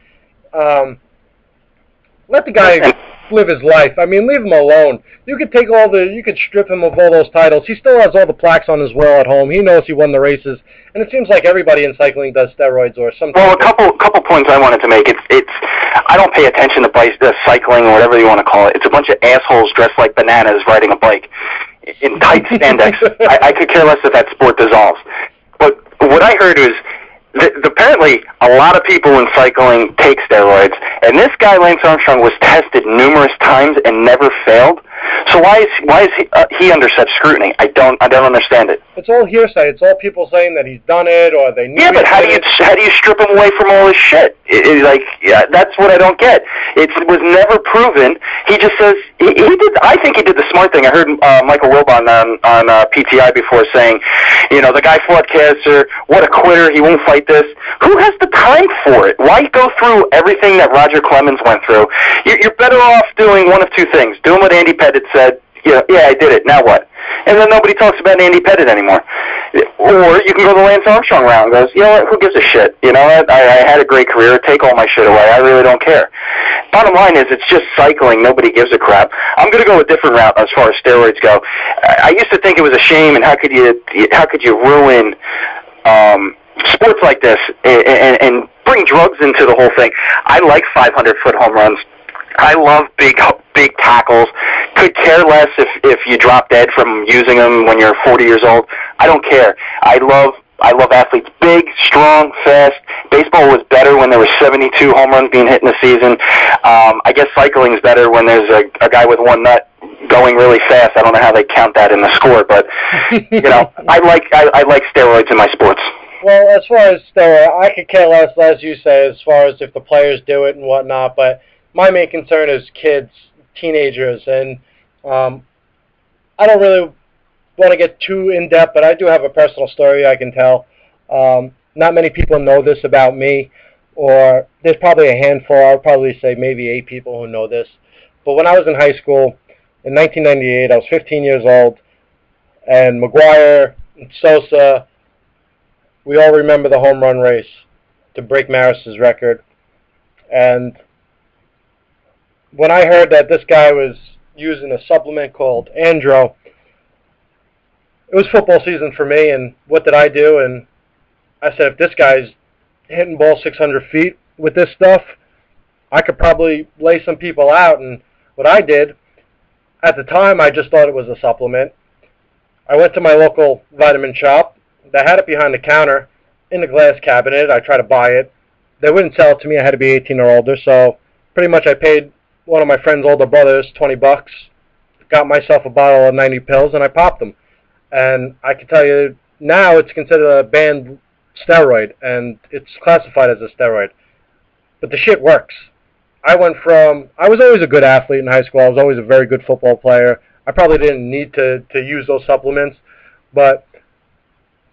S1: let the guy live his life. I mean, leave him alone. You could take you could strip him of all those titles. He still has all the plaques on his wall at home. He knows he won the races, and it seems like everybody in cycling does steroids or something.
S2: Well, a couple points I wanted to make. It's I don't pay attention to cycling or whatever you want to call it. It's a bunch of assholes dressed like bananas riding a bike in tight spandex. I could care less if that sport dissolves. But what I heard is apparently a lot of people in cycling take steroids, and this guy Lance Armstrong was tested numerous times and never failed. So why is he under such scrutiny? I don't understand it.
S1: It's all hearsay. It's all people saying that he's done it or they knew.
S2: Yeah, but how do you strip him away from all his shit? That's what I don't get. It was never proven. He just says he did. I think he did the smart thing. I heard Michael Wilbon on PTI before saying, you know, the guy fought cancer. What a quitter! He won't fight this. Who has the time for it? Why go through everything that Roger Clemens went through? You're better off doing one of two things: doing what Andy Pettit said. Yeah, I did it. Now what? And then nobody talks about Andy Pettit anymore. Or you can go the Lance Armstrong route and goes, you know what, who gives a shit? You know what, I had a great career, take all my shit away, I really don't care. Bottom line is, it's just cycling, nobody gives a crap. I'm going to go a different route as far as steroids go. I used to think it was a shame, and how could you ruin sports like this and bring drugs into the whole thing. I like 500-foot home runs. I love big tackles. Could care less if you drop dead from using them when you're 40 years old. I don't care. I love athletes, big, strong, fast. Baseball was better when there were 72 home runs being hit in a season. I guess cycling is better when there's a guy with one nut going really fast. I don't know how they count that in the score, but you know, I like steroids in my sports.
S1: Well, as far as steroids, I could care less, as you say, as far as if the players do it and whatnot, but my main concern is kids, teenagers, and I don't really want to get too in-depth, but I do have a personal story I can tell. Not many people know this about me, or there's probably a handful. I would probably say maybe 8 people who know this. But when I was in high school, in 1998, I was 15 years old, and McGuire and Sosa, we all remember the home run race to break Maris's record. And when I heard that this guy was using a supplement called Andro, it was football season for me, and what did I do? And I said, if this guy's hitting balls 600 feet with this stuff, I could probably lay some people out. And what I did, at the time, I just thought it was a supplement. I went to my local vitamin shop. They had it behind the counter in the glass cabinet. I tried to buy it. They wouldn't sell it to me. I had to be 18 or older, so pretty much I paid one of my friend's older brothers $20 got myself a bottle of 90 pills, and I popped them. And I can tell you now it's considered a banned steroid, and it's classified as a steroid. But the shit works. I was always a good athlete in high school. I was always a very good football player. I probably didn't need to use those supplements. But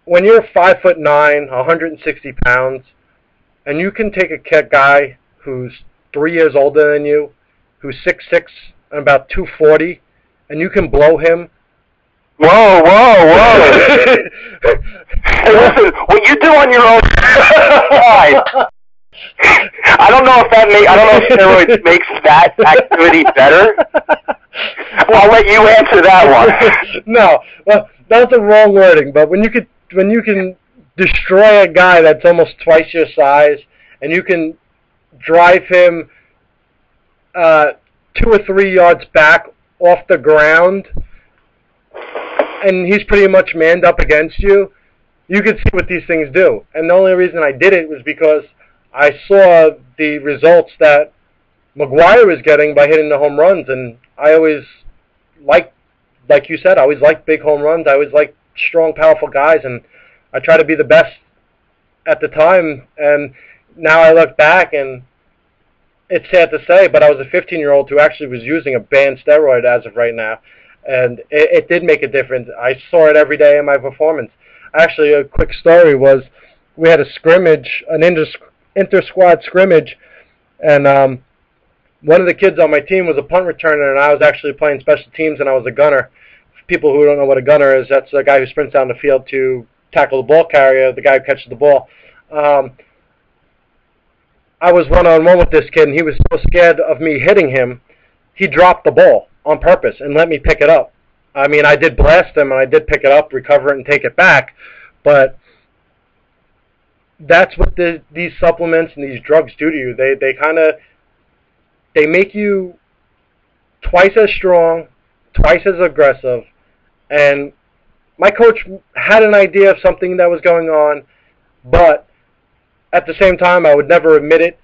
S1: when you're 5'9", 160 pounds, and you can take a guy who's 3 years older than you, who's 6'6", and about 240, and you can blow him.
S2: Whoa, whoa, whoa. Hey, listen, what you do on your own side, I don't know if steroids makes that activity better. Well, I'll let you answer that one.
S1: No, well, that's the wrong wording, but when you can destroy a guy that's almost twice your size, and you can drive him 2 or 3 yards back off the ground, and he's pretty much manned up against you, you can see what these things do. And the only reason I did it was because I saw the results that McGuire was getting by hitting the home runs, and I always liked, like you said, I always liked big home runs. I always liked strong, powerful guys, and I try to be the best at the time. And now I look back, and it's sad to say, but I was a 15-year-old who actually was using a banned steroid as of right now, and it did make a difference. I saw it every day in my performance. Actually, a quick story was we had a scrimmage, an inter-squad scrimmage, and one of the kids on my team was a punt returner, and I was actually playing special teams, and I was a gunner. For people who don't know what a gunner is, that's the guy who sprints down the field to tackle the ball carrier, the guy who catches the ball. I was one-on-one with this kid, and he was so scared of me hitting him, he dropped the ball on purpose and let me pick it up. I mean, I did blast him, and I did pick it up, recover it, and take it back, but that's what these supplements and these drugs do to you. They make you twice as strong, twice as aggressive, and my coach had an idea of something that was going on, but at the same time, I would never admit it.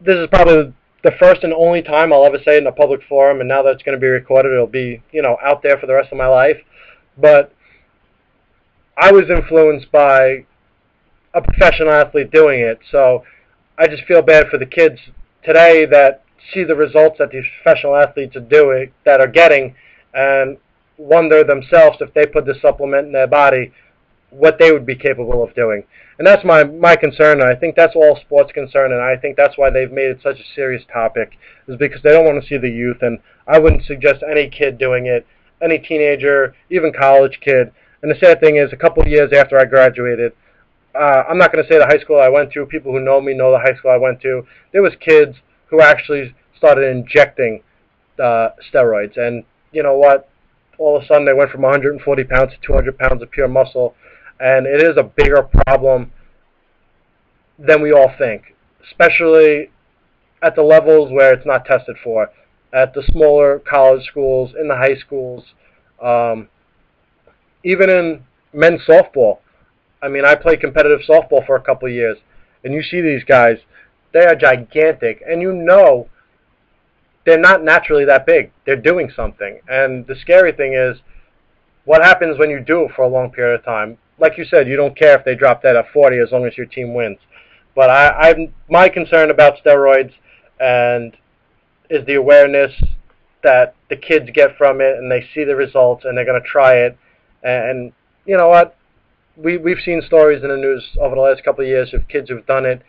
S1: This is probably the first and only time I'll ever say it in a public forum, and now that it's going to be recorded, it'll be, out there for the rest of my life. But I was influenced by a professional athlete doing it, so I just feel bad for the kids today that see the results that these professional athletes are getting, and wonder themselves if they put the supplement in their body, what they would be capable of doing. And that's my concern, and I think that's all sports concern, and I think that's why they've made it such a serious topic, is because they don't want to see the youth, and I wouldn't suggest any kid doing it, any teenager, even college kid. And the sad thing is, a couple of years after I graduated, I'm not going to say the high school I went to, people who know me know the high school I went to, there was kids who actually started injecting steroids, and you know what? All of a sudden they went from 140 pounds to 200 pounds of pure muscle. And it is a bigger problem than we all think, especially at the levels where it's not tested for, at the smaller college schools, in the high schools, even in men's softball. I mean, I played competitive softball for a couple of years, and you see these guys, they are gigantic, and they're not naturally that big. They're doing something. And the scary thing is, what happens when you do it for a long period of time? Like you said, you don't care if they drop that at 40 as long as your team wins. But my concern about steroids is the awareness that the kids get from it, and they see the results, and they're going to try it. And you know what? We've seen stories in the news over the last couple of years of kids who've done it.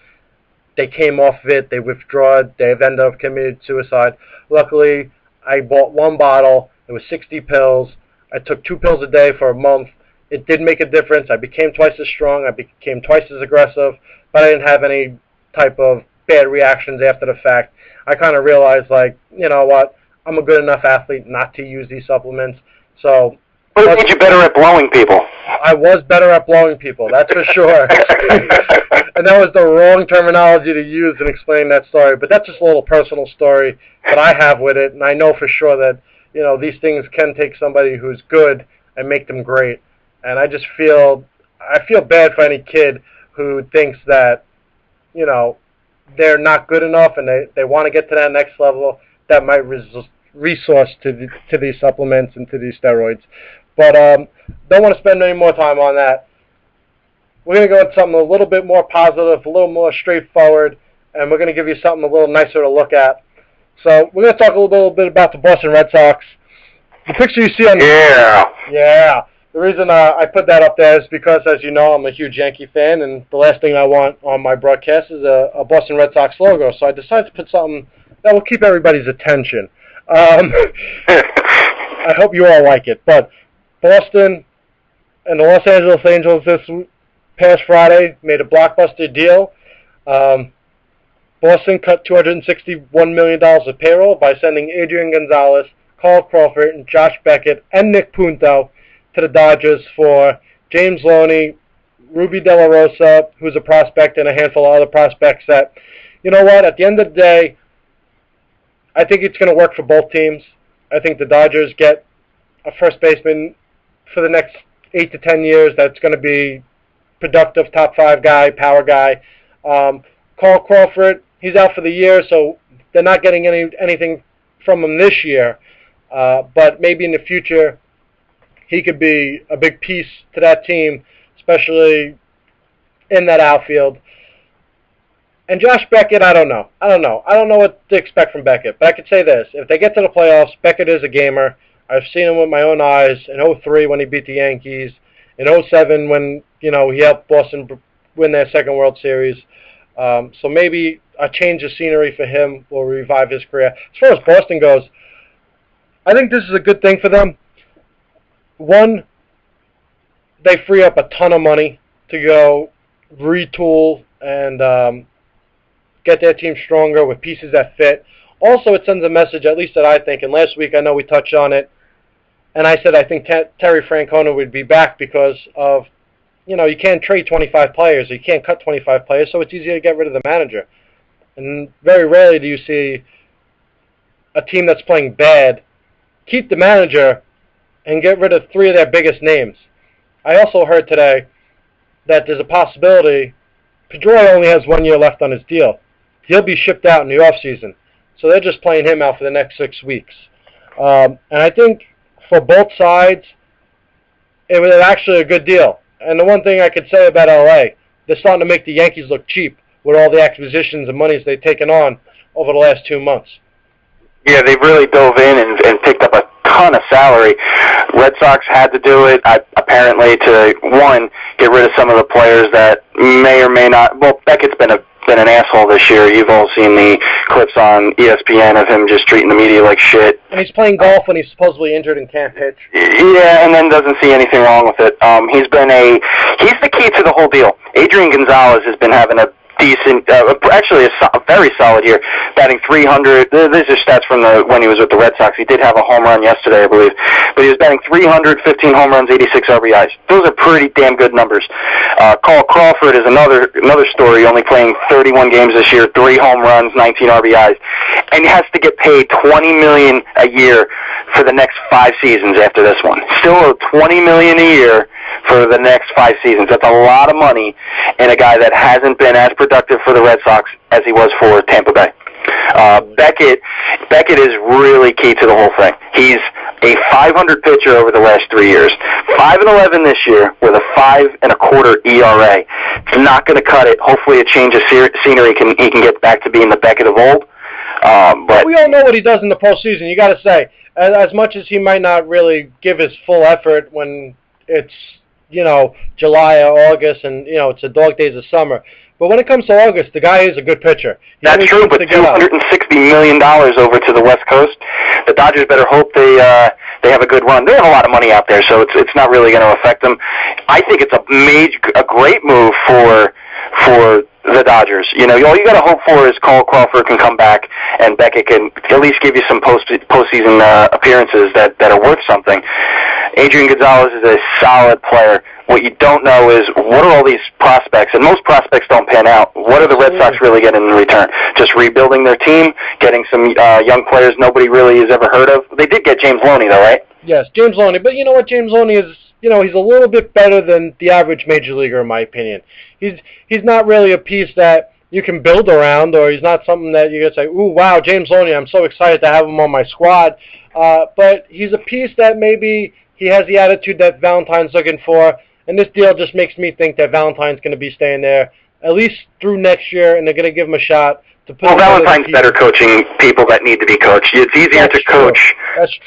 S1: They came off of it, they withdrew, they've ended up committing suicide. Luckily, I bought one bottle. It was 60 pills. I took 2 pills a day for a month. It did make a difference. I became twice as strong. I became twice as aggressive, but I didn't have any type of bad reactions after the fact. I kind of realized, like, you know what? I'm a good enough athlete not to use these supplements. So,
S2: what made you better at blowing people?
S1: I was better at blowing people, that's for sure. And that was the wrong terminology to use in explaining that story. But that's just a little personal story that I have with it, and I know for sure that these things can take somebody who's good and make them great. And I just feel bad for any kid who thinks that, they're not good enough and they want to get to that next level. That might resource to these supplements and to these steroids. But don't want to spend any more time on that. We're going to go into something a little bit more positive, a little more straightforward, and we're going to give you something a little nicer to look at. So we're going to talk a little bit about the Boston Red Sox. The picture you see on yeah. The reason I put that up there is because, as you know, I'm a huge Yankee fan, and the last thing I want on my broadcast is a Boston Red Sox logo. So I decided to put something that will keep everybody's attention. I hope you all like it. But Boston and the Los Angeles Angels this past Friday made a blockbuster deal. Boston cut $261 million of payroll by sending Adrian Gonzalez, Carl Crawford, and Josh Beckett, and Nick Punto to the Dodgers for James Loney, Ruby De La Rosa, who's a prospect, and a handful of other prospects that, you know what, at the end of the day, I think it's going to work for both teams. I think the Dodgers get a first baseman for the next 8 to 10 years that's going to be productive, top 5 guy, power guy. Carl Crawford, he's out for the year, so they're not getting anything from him this year. But maybe in the future, he could be a big piece to that team, especially in that outfield. And Josh Beckett, I don't know. I don't know what to expect from Beckett. But I could say this. If they get to the playoffs, Beckett is a gamer. I've seen him with my own eyes in 2003 when he beat the Yankees, in 2007 when, he helped Boston win their second World Series. So maybe a change of scenery for him will revive his career. As far as Boston goes, I think this is a good thing for them. One, they free up a ton of money to go retool and get their team stronger with pieces that fit. Also, it sends a message, at least that I think, and last week I know we touched on it, and I said I think Terry Francona would be back because of, you can't trade 25 players, you can't cut 25 players, so it's easier to get rid of the manager. And very rarely do you see a team that's playing bad keep the manager and get rid of 3 of their biggest names. I also heard today that there's a possibility Pedroia only has 1 year left on his deal. He'll be shipped out in the offseason. So they're just playing him out for the next 6 weeks. And I think for both sides, it was actually a good deal. And the one thing I could say about LA, they're starting to make the Yankees look cheap with all the acquisitions and monies they've taken on over the last 2 months.
S2: Yeah, they really dove in and picked up a ton of salary. Red Sox had to do it, apparently, to, one, get rid of some of the players that may or may not. Well, Beckett's been an asshole this year. You've all seen the clips on ESPN of him just treating the media like shit.
S1: And he's playing golf when he's supposedly injured and can't pitch.
S2: Yeah, and then doesn't see anything wrong with it. He's the key to the whole deal. Adrian Gonzalez has been having a decent, actually a very solid year, batting 300. These are stats from when he was with the Red Sox. He did have a home run yesterday, I believe, but he was batting 300, 15 home runs, 86 RBIs. Those are pretty damn good numbers. Carl Crawford is another story, only playing 31 games this year, 3 home runs, 19 RBIs, and he has to get paid $20 million a year for the next 5 seasons after this one. Still owe $20 million a year for the next 5 seasons. That's a lot of money in a guy that hasn't been as productive for the Red Sox as he was for Tampa Bay. Beckett is really key to the whole thing. He's a 500 pitcher over the last 3 years. 5-11 this year with a 5.25 ERA. It's not going to cut it. Hopefully a change of scenery he can get back to being the Beckett of old. But
S1: we all know what he does in the postseason. You got to say, as much as he might not really give his full effort when it's July or August and it's the dog days of summer. But when it comes to August, the guy is a good pitcher.
S2: That's true, but $260 million over to the West Coast. The Dodgers better hope they have a good run. They have a lot of money out there, so it's not really going to affect them. I think it's a great move for the Dodgers. All you got to hope for is Carl Crawford can come back and Beckett can at least give you some postseason appearances that are worth something. Adrian Gonzalez is a solid player. What you don't know is what are all these prospects, and most prospects don't pan out. What are the Red Sox really getting in return? Just rebuilding their team, getting some young players nobody really has ever heard of. They did get James Loney, though, right?
S1: Yes, James Loney. But you know what? James Loney is, he's a little bit better than the average major leaguer, in my opinion. He's not really a piece that you can build around, or he's not something that you're going to say, ooh, wow, James Loney, I'm so excited to have him on my squad. But he's a piece that maybe he has the attitude that Valentine's looking for, and this deal just makes me think that Valentine's going to be staying there at least through next year, and they're going to give him a shot.
S2: Well, Valentine's better coaching people that need to be coached. It's easier to coach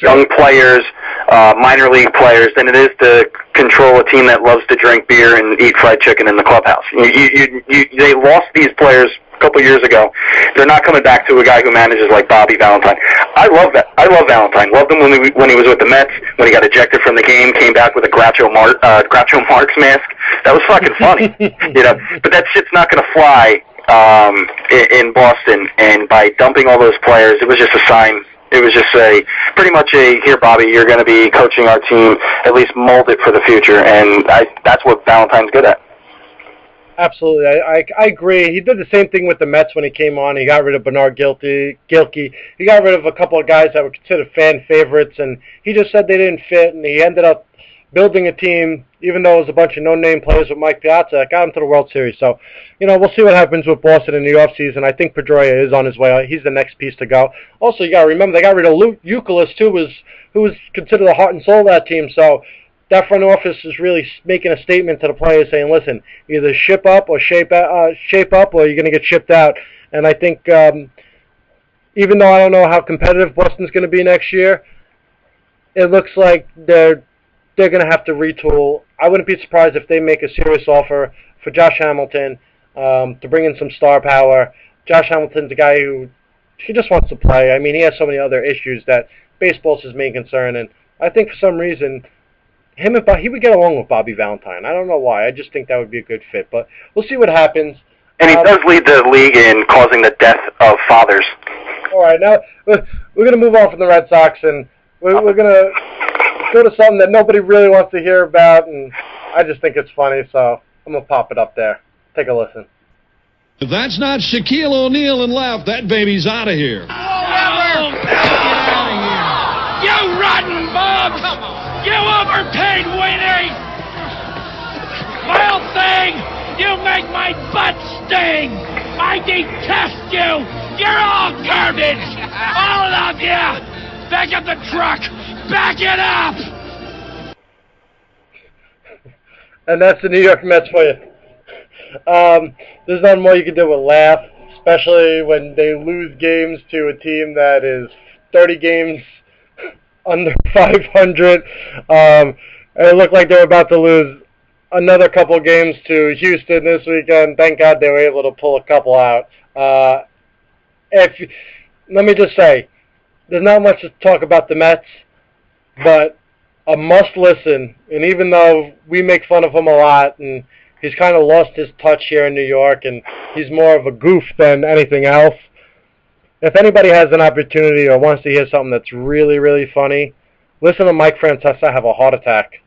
S2: young players, minor league players, than it is to control a team that loves to drink beer and eat fried chicken in the clubhouse. They lost these players a couple years ago. They're not coming back to a guy who manages like Bobby Valentine. I love that. I love Valentine. Loved him when he was with the Mets. When he got ejected from the game, came back with a Groucho Marx mask. That was fucking funny, But that shit's not going to fly in Boston, and by dumping all those players, it was just a sign. It was just pretty much here, Bobby, you're going to be coaching our team, at least mold it for the future, and that's what Valentine's good at.
S1: Absolutely. I agree. He did the same thing with the Mets when he came on. He got rid of Bernard Gilkey. He got rid of a couple of guys that were considered fan favorites, and he just said they didn't fit, and he ended up building a team, even though it was a bunch of no-name players with Mike Piazza, that got him to the World Series. So, we'll see what happens with Boston in the offseason. I think Pedroia is on his way. He's the next piece to go. Also, you got to remember, they got rid of Euclid, too, who was considered the heart and soul of that team. So that front office is really making a statement to the players saying, listen, either ship up or shape up, or you're going to get shipped out. And I think even though I don't know how competitive Boston's going to be next year, it looks like they're going to have to retool. I wouldn't be surprised if they make a serious offer for Josh Hamilton to bring in some star power. Josh Hamilton's a guy who he just wants to play. I mean, he has so many other issues that baseball's his main concern, and I think for some reason he would get along with Bobby Valentine. I don't know why. I just think that would be a good fit, but we'll see what happens.
S2: And he does lead the league in causing the death of fathers.
S1: All right, now we're going to move on from the Red Sox, and we're going to go to something that nobody really wants to hear about, and I just think it's funny, so I'm going to pop it up there. Take a listen.
S3: If that's not Shaquille O'Neal and left, that baby's out of here.
S4: Get out of here. You rotten bum! You overpaid weenie! Vile thing! You make my butt sting! I detest you! You're all garbage! All of you! Back up the truck! Back it up!
S1: And that's the New York Mets for you. There's nothing more you can do but laugh, especially when they lose games to a team that is 30 games under 500. It looked like they were about to lose another couple of games to Houston this weekend. Thank God they were able to pull a couple out. Let me just say, there's not much to talk about the Mets, but a must listen. And even though we make fun of him a lot, and he's kind of lost his touch here in New York, and he's more of a goof than anything else, if anybody has an opportunity or wants to hear something that's really, really funny, listen to Mike Francesa have a heart attack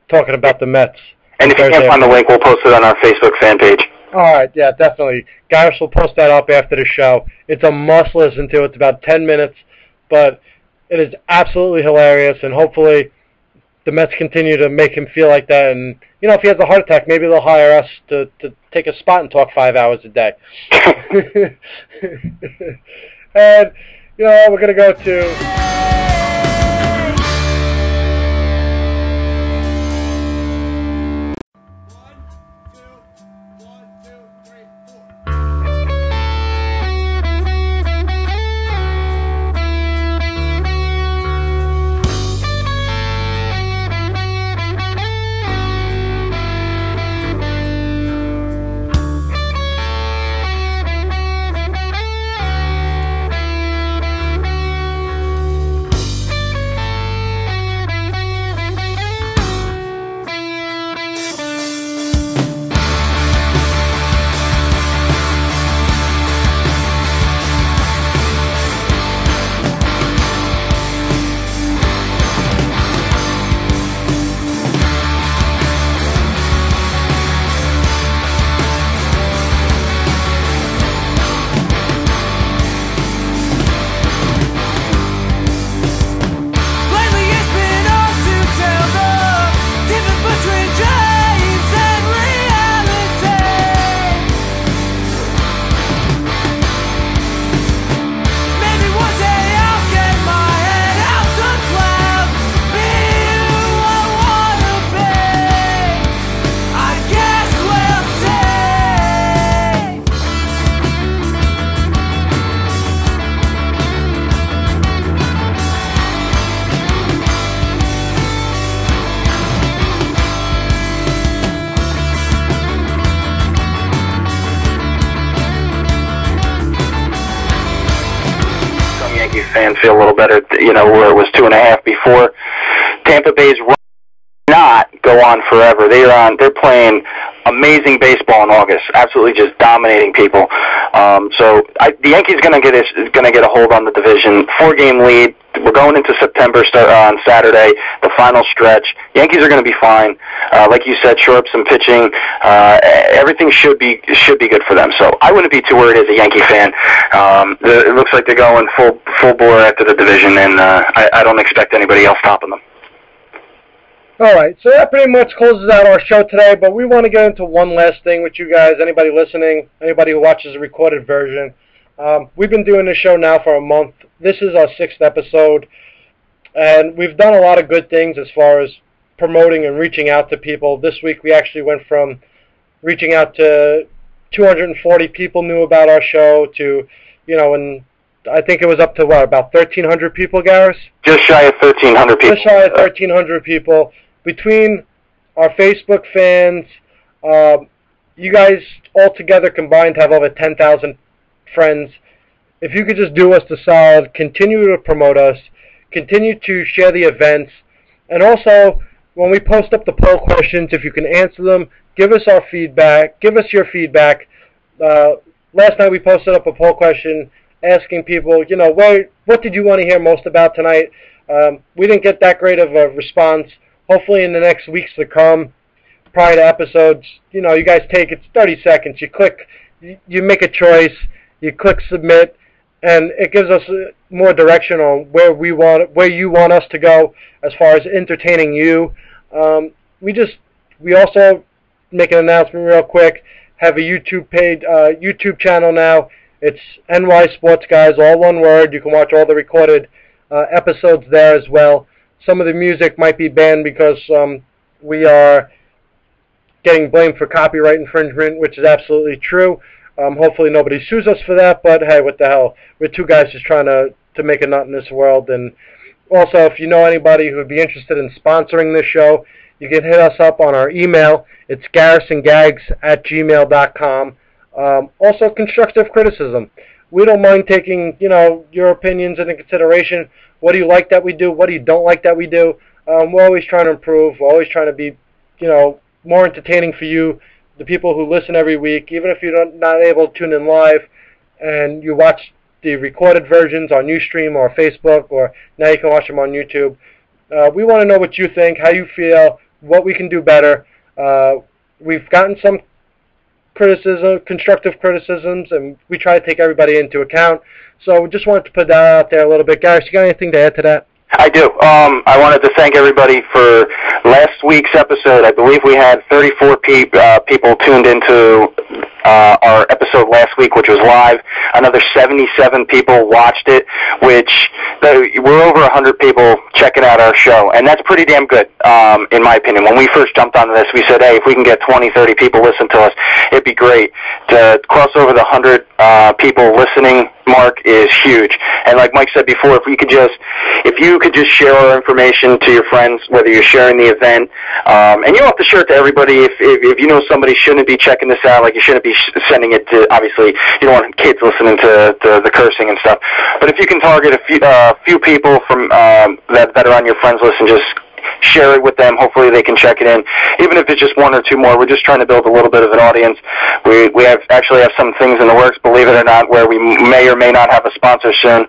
S1: talking about the Mets.
S2: And if you can't find the link, we'll post it on our Facebook fan page.
S1: All right, yeah, definitely. Guys will post that up after the show. It's a must listen to. It's about 10 minutes, but it is absolutely hilarious, and hopefully the Mets continue to make him feel like that. And, if he has a heart attack, maybe they'll hire us to take a spot and talk 5 hours a day. And, we're going to go to...
S2: fans feel a little better, where it was 2.5 before. Tampa Bay's not go on forever. They're playing amazing baseball in August, absolutely just dominating people. So the Yankees going to get a hold on the division. 4-game lead. We're going into September on Saturday, the final stretch. Yankees are going to be fine. Like you said, shore up some pitching. Everything should be good for them. So I wouldn't be too worried as a Yankee fan. It looks like they're going full bore after the division, and I don't expect anybody else topping them.
S1: All right, so that pretty much closes out our show today, but we want to get into one last thing with you guys, anybody listening, anybody who watches the recorded version. We've been doing this show now for a month. This is our 6th episode, and we've done a lot of good things as far as promoting and reaching out to people. This week we actually went from reaching out to 240 people knew about our show to, and I think it was up to, about 1,300 people, Garris?
S2: Just shy of 1,300 people.
S1: Just shy of 1,300 people. Between our Facebook fans, you guys all together combined have over 10,000 friends. If you could just do us the solid, continue to promote us, continue to share the events, and also, when we post up the poll questions, if you can answer them, give us our feedback, give us your feedback. Last night we posted up a poll question asking people, what did you want to hear most about tonight? We didn't get that great of a response. Hopefully in the next weeks to come, prior to episodes, you guys take, it's 30 seconds. You click, you make a choice, you click submit, and it gives us more direction on where you want us to go as far as entertaining you. We also, make an announcement real quick, have a YouTube channel now. It's NySportsGuys, all one word. You can watch all the recorded episodes there as well. Some of the music might be banned because we are getting blamed for copyright infringement, which is absolutely true. Hopefully nobody sues us for that, but hey, what the hell. We're two guys just trying to make a nut in this world. And also, if you know anybody who would be interested in sponsoring this show, you can hit us up on our email. It's garrisongags@gmail.com. Also, constructive criticism. We don't mind taking, your opinions into consideration. What do you like that we do? What do you don't like that we do? We're always trying to improve. We're always trying to be, more entertaining for you, the people who listen every week. Even if you're not able to tune in live and you watch the recorded versions on Ustream or Facebook, or now you can watch them on YouTube. We want to know what you think, how you feel, what we can do better. We've gotten some constructive criticisms, and we try to take everybody into account. So we just wanted to put that out there a little bit. Garris, you got anything to add to that?
S2: I do. I wanted to thank everybody for last week's episode. I believe we had 34 people tuned into our episode last week, which was live. Another 77 people watched it, which we're over 100 people checking out our show, and that's pretty damn good, in my opinion. When we first jumped onto this, we said, hey, if we can get 20, 30 people listen to us, it'd be great. To cross over the 100 people listening mark is huge. And like Mike said before, if you could just share our information to your friends, whether you're sharing the event, and you don't have to share it to everybody. If you know somebody shouldn't be checking this out, like you shouldn't be sending it to, obviously, you don't want kids listening to the cursing and stuff. But if you can target a few people from that are on your friends list and just share it with them. Hopefully they can check it in. Even if it's just one or two more, we're just trying to build a little bit of an audience. We actually have some things in the works, believe it or not, where we may or may not have a sponsor soon,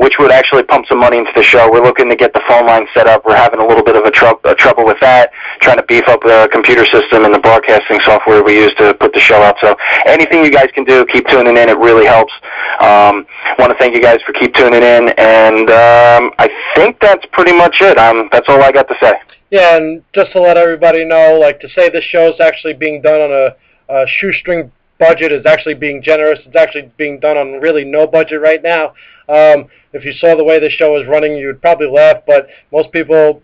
S2: which would actually pump some money into the show. We're looking to get the phone line set up. We're having a little bit of a trouble with that, trying to beef up the computer system and the broadcasting software we use to put the show out. So anything you guys can do, keep tuning in. It really helps. Want to thank you guys for keep tuning in, and I think that's pretty much it. That's all I got to say.
S1: Yeah, and just to let everybody know, like, to say this show is actually being done on a shoestring budget is actually being generous. It's actually being done on really no budget right now. If you saw the way the show is running, you would probably laugh, but most people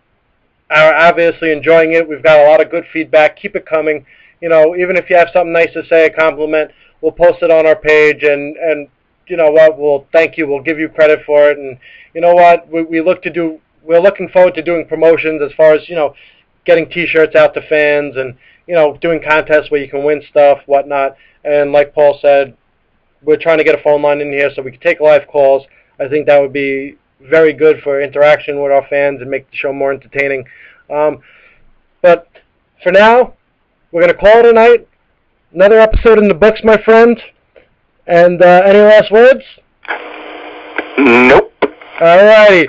S1: are obviously enjoying it. We've got a lot of good feedback. Keep it coming. Even if you have something nice to say, a compliment, we'll post it on our page, and you know what, we'll thank you. We'll give you credit for it, and you know what, we're looking forward to doing promotions as far as, getting T-shirts out to fans and, doing contests where you can win stuff, whatnot. And like Paul said, we're trying to get a phone line in here so we can take live calls. I think that would be very good for interaction with our fans and make the show more entertaining. But for now, we're going to call it a night. Another episode in the books, my friend. And any last words?
S2: Nope.
S1: All righty.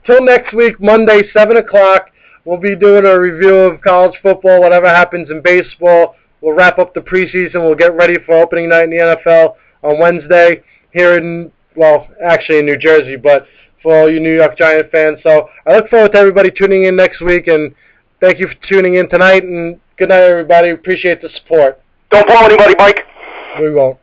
S1: Till next week, Monday, 7 o'clock. We'll be doing a review of college football, whatever happens in baseball. We'll wrap up the preseason. We'll get ready for opening night in the NFL on Wednesday here in, well, actually in New Jersey, but for all you New York Giant fans. So I look forward to everybody tuning in next week, and thank you for tuning in tonight, and good night, everybody. Appreciate the support.
S2: Don't blow anybody, Mike.
S1: We won't.